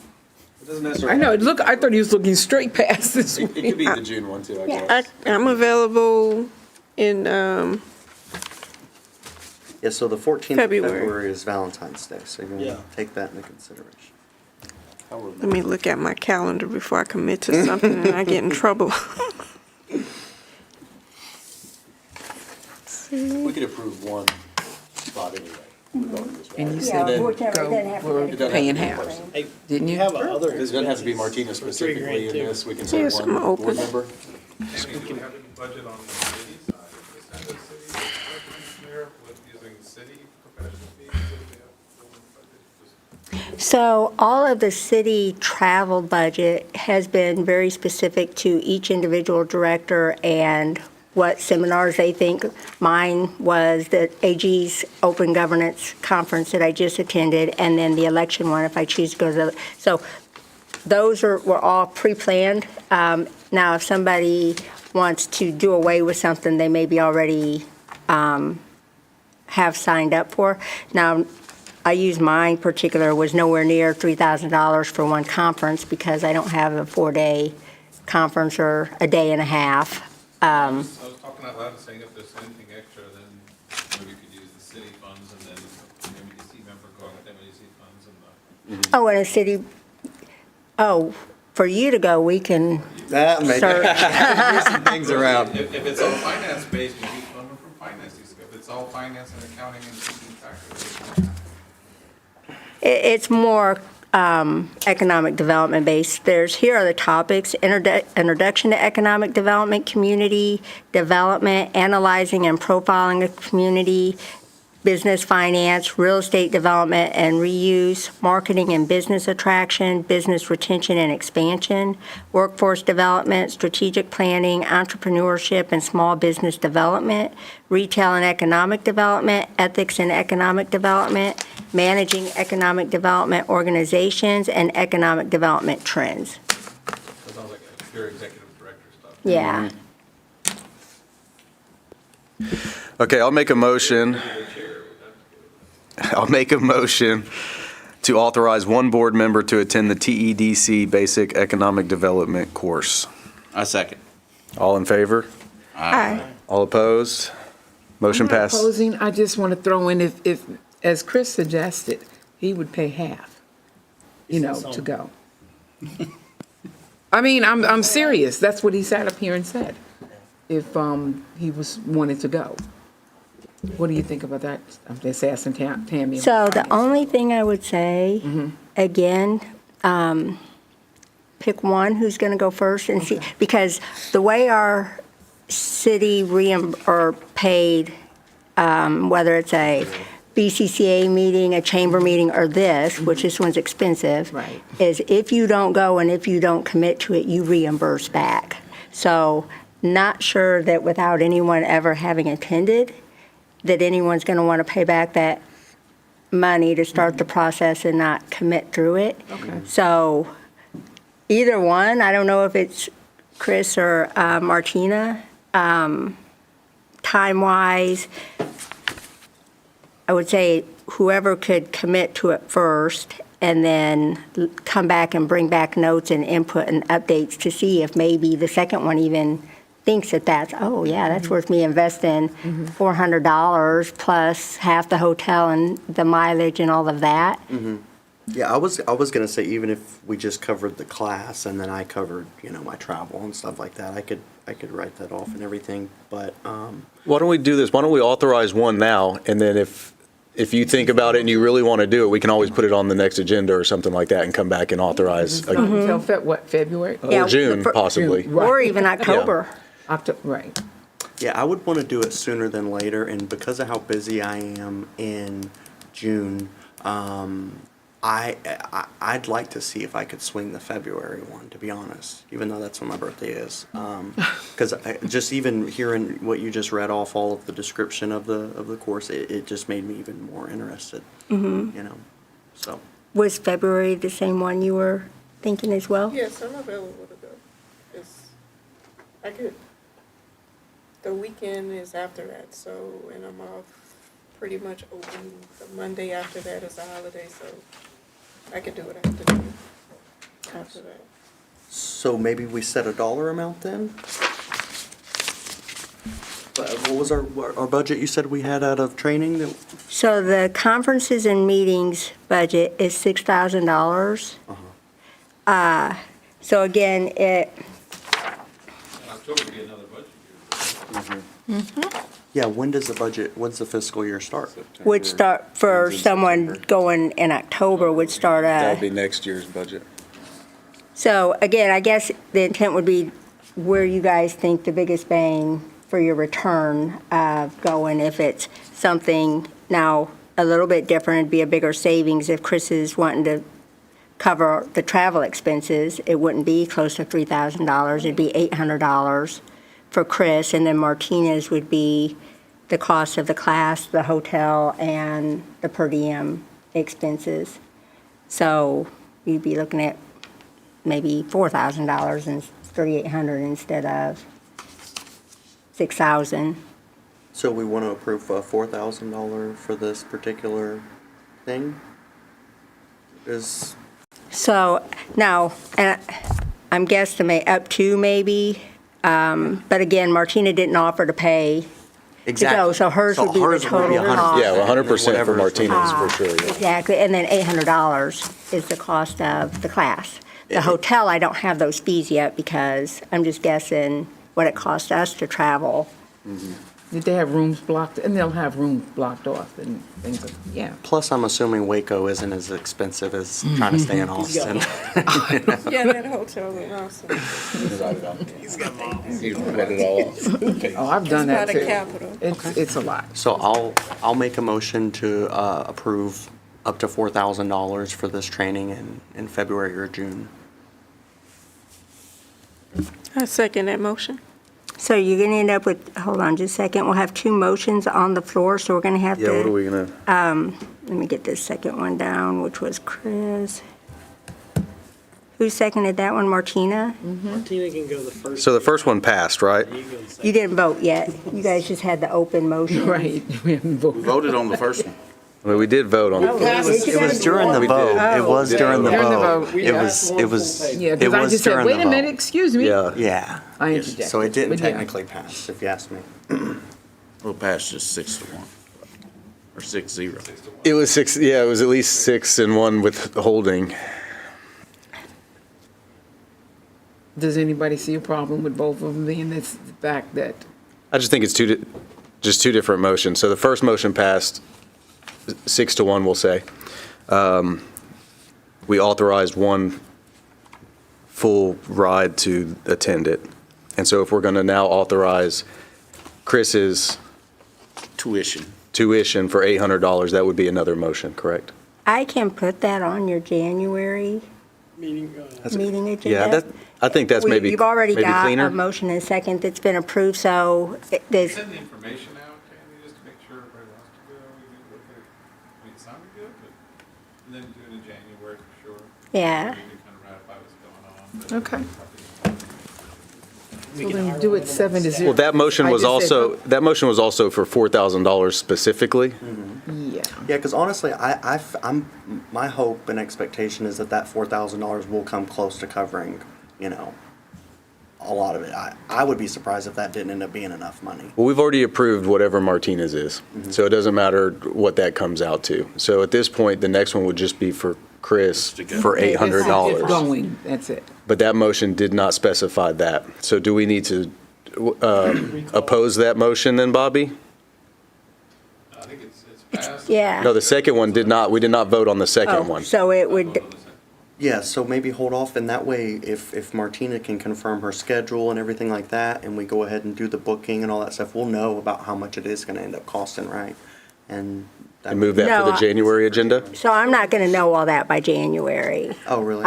I know, look, I thought he was looking straight past this It week. could be the June one too, I Yeah. guess. I'm available in, Yeah, so the 14th of February. February is Valentine's Day, so you Yeah. want to take that into consideration. let me look at my calendar before I commit to something and I get in trouble. We could approve one spot anyway. And you Yeah, said whichever, it doesn't have to we're be- paying half, Hey, didn't you? have other It doesn't have to be expenses Martina for $3,000 specifically in too. this, we can send Yes, I'm one open. board member. Do you have any budget on the city side? Is that a city engineer with using city professional fees? What do they have for budget? So all of the city travel budget has been very specific to each individual director and what seminars they think. Mine was the AG's Open Governance Conference that I just attended, and then the election one if I choose to go to the, so those were all pre-planned. Now, if somebody wants to do away with something they maybe already have signed up for. Now, I use mine particular was nowhere near $3,000 for one conference because I don't have a 4-day conference or a day and a half. I was talking out loud and saying if there's anything extra, then maybe you could use the city funds and then the MDC member going with MDC funds and the. Oh, and a city, for you to go, we can That may search. some things around. If it's all finance-based, you use someone from finance. If it's all finance and accounting and keeping taxes. It's more economic development based. Here are the topics: introduction to economic development, community development, analyzing and profiling a community, business finance, real estate development and reuse, marketing and business attraction, business retention and expansion, workforce development, strategic planning, entrepreneurship and small business development, retail and economic development, ethics and economic development, managing economic development organizations, and economic development trends. That sounds like a pure executive director stuff. Yeah. Okay, I'll make a motion to authorize one board member to attend the TEDC Basic Economic Development course. I second. All in favor? Aye. All opposed? Motion I'm not passed. opposing, I just want to throw in if, as Chris suggested, he would pay half, to go. I mean, I'm serious. That's what he sat up here and said. If he wanted to go. What do you think about that? I'm just asking Tammy. So the only thing I would say, again, pick one who's going to go first and see, because the way our city or paid, whether it's a BCCA meeting, a chamber meeting, or this, which this one's expensive, Right. is if you don't go and if you don't commit to it, you reimburse back. So not sure that without anyone ever having attended, that anyone's going to want to pay back that money to start the process and not commit through it. Okay. So either one, I don't know if it's Chris or Martina, time-wise, I would say whoever could commit to it first and then come back and bring back notes and input and updates to see if maybe the second one even thinks that that's worth me investing $400 plus half the hotel and the mileage and all of that. Yeah, I was gonna say, even if we just covered the class and then I covered, my travel and stuff like that, I could write that off and everything, but, Why don't we do this? Why don't we authorize one now, and then if you think about it and you really want to do it, we can always put it on the next agenda or something like that and come back and authorize, Until February? Yeah, or June the fir- possibly. Right. Or even October. October, right. yeah, I would wanna do it sooner than later, and because of how busy I am in June, I'd like to see if I could swing the February one, to be honest, even though that's when my birthday is. Because just even hearing what you just read off, all of the description of the course, it just made me even more interested. So Was February the same one you were thinking as well? Yes, I'm available to go. I could, the weekend is after that, so, and I'm off pretty much open. The Monday after that is a holiday, so I could do what I have to do after that. So maybe we set a dollar amount then? But what was our budget you said we had out of training that? So the conferences and meetings budget is $6,000. So again, October would be another budget year. Yeah, when's the fiscal year start? would start, for someone going in October, would start That would be next year's budget. So again, I guess the intent would be where you guys think the biggest bang for your return of going. If it's something now a little bit different, it'd be a bigger savings. If Chris is wanting to cover the travel expenses, it wouldn't be close to $3,000. It'd be $800 for Chris, and then Martinez would be the cost of the class, the hotel, and the per diem expenses. So you'd be looking at maybe $4,000 and $3,800 instead of $6,000. So we want to approve $4,000 for this particular thing? So now, and I'm guesstimate up to maybe, but again, Martina didn't offer to pay to go, so hers would be the total cost. Yeah, 100% for Whatever. Martinez, for sure, yeah. Exactly, and then $800 is the cost of the class. The hotel, I don't have those fees yet because I'm just guessing what it cost us to travel. Did they have rooms blocked? And they'll have rooms blocked off and things like, yeah. Plus, I'm assuming Waco isn't as expensive as trying to stay in Austin. Yeah, that hotel in Austin. You read it all off. Oh, I've done that It's not too. a capital. It's a lot. So I'll make a motion to approve up to $4,000 for this training in February or June. I second that motion. So you're going to end up with, hold on just a second, we'll have two motions on the floor, so we're going to have to. Yeah, what are we gonna, Let me get this second one down, which was Chris. Who seconded that one, Martina? Martina can go the first. so the first one passed, right? You go the second. You didn't vote yet. You guys just had the open motion. Right. We haven't voted. Voted on the first one. I mean, we did vote on it. It was during the We did. vote. It was during the During the vote. vote. It was. Yeah, It because I was just said, during wait the a minute, vote. excuse me. Yeah. Yeah. I interjected. So it didn't But yeah. technically pass, if you ask me. Well, past just 6-1, or 6-0. It was 6, yeah, it was at least 6 and 1 with holding. Does anybody see a problem with both of them being this the fact that, I just think it's just two different motions. So the first motion passed 6-1, we'll say. We authorized one full ride to attend it. And so if we're going to now authorize Chris's Tuition. tuition for $800, that would be another motion, correct? I can put that on your January Meaning, meeting agenda. Yeah, I think that's maybe You've already maybe got cleaner. a motion and second that's been approved, so there's, Send the information out, Candy, just to make sure everybody wants to go. We can look at it. I mean, it sounded good, but, and then do it in January for sure. Yeah. We can kind of ratify what's going on. okay. we So can then hire do one it of 7 to staff. 0. Well, that motion I was just said- also for $4,000 specifically. Yeah. Yeah, because honestly, my hope and expectation is that $4,000 will come close to covering, a lot of it. I would be surprised if that didn't end up being enough money. Well, we've already approved whatever Martinez is, so it doesn't matter what that comes out to. So at this point, the next one would just be for Chris for It's $800. going, that's it. But that motion did not specify that. So do we need to oppose that motion then, Bobby? I think it's passed. yeah. No, the second one did not, we did not vote on the second Oh, one. so it would, Yeah, so maybe hold off, and that way, if Martina can confirm her schedule and everything like that, and we go ahead and do the booking and all that stuff, we'll know about how much it is gonna end up costing, right? And that And move that No, for the I- January agenda? so I'm not going to know all that by January. Oh, really?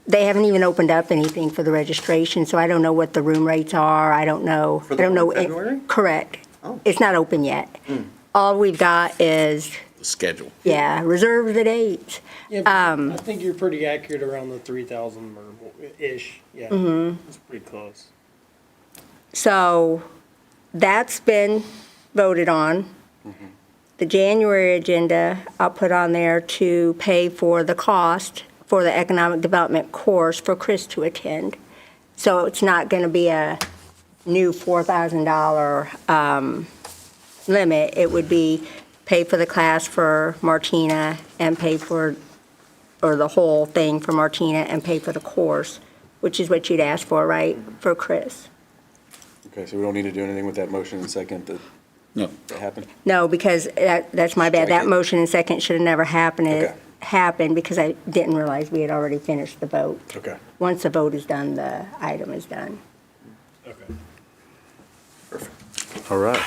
They haven't even opened up anything for the registration, so I don't know what the room rates are. I don't know. For I the don't know. one in February? Correct. Oh. It's not open yet. All we've got is, The schedule. yeah, reserve the dates. Yeah, I think you're pretty accurate around the 3,000 or ish. Yeah, it's pretty close. So that's been voted on. The January agenda, I'll put on there to pay for the cost for the economic development course for Chris to attend. So it's not going to be a new $4,000 limit. It would be pay for the class for Martina and pay for, or the whole thing for Martina and pay for the course, which is what you'd ask for, right, for Chris? Okay, so we don't need to do anything with that motion and second that No. happened? No, because that's my bad. Strike That it. motion and second should have never happened. It Okay. happened because I didn't realize we had already finished the vote. Okay. Once the vote is done, the item is done. Okay. All right.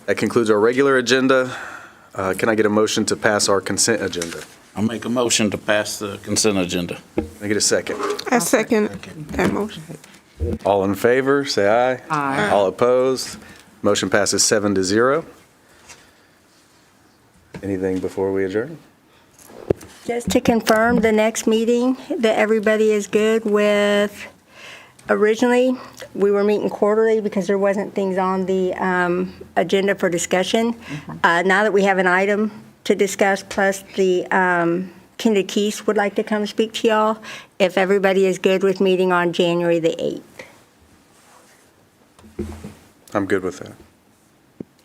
That concludes our regular agenda. Can I get a motion to pass our consent agenda? I'll make a motion to pass the consent agenda. Can I get a second? I second that motion. All in favor, say aye. Aye. All opposed? Motion passes 7-0. Anything before we adjourn? Just to confirm the next meeting, that everybody is good with, originally, we were meeting quarterly because there wasn't things on the agenda for discussion. Now that we have an item to discuss, plus the Kinder Keese would like to come speak to y'all, if everybody is good with meeting on January the 8th. I'm good with that.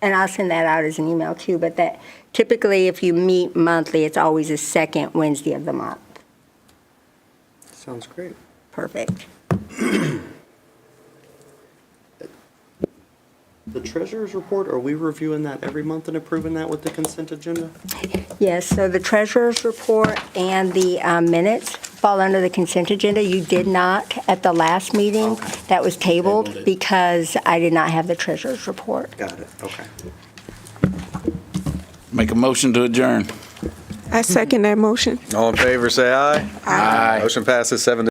And I'll send that out as an email too, but that typically if you meet monthly, it's always the second Wednesday of the month. Sounds great. Perfect. The treasurer's report, are we reviewing that every month and approving that with the consent agenda? Yes, so the treasurer's report and the minutes fall under the consent agenda. You did not at the last meeting. That was tabled Tabled it. because I did not have the treasurer's report. Got it, okay. Make a motion to adjourn. I second that motion. All in favor, say aye. Aye. Motion passes 7-0.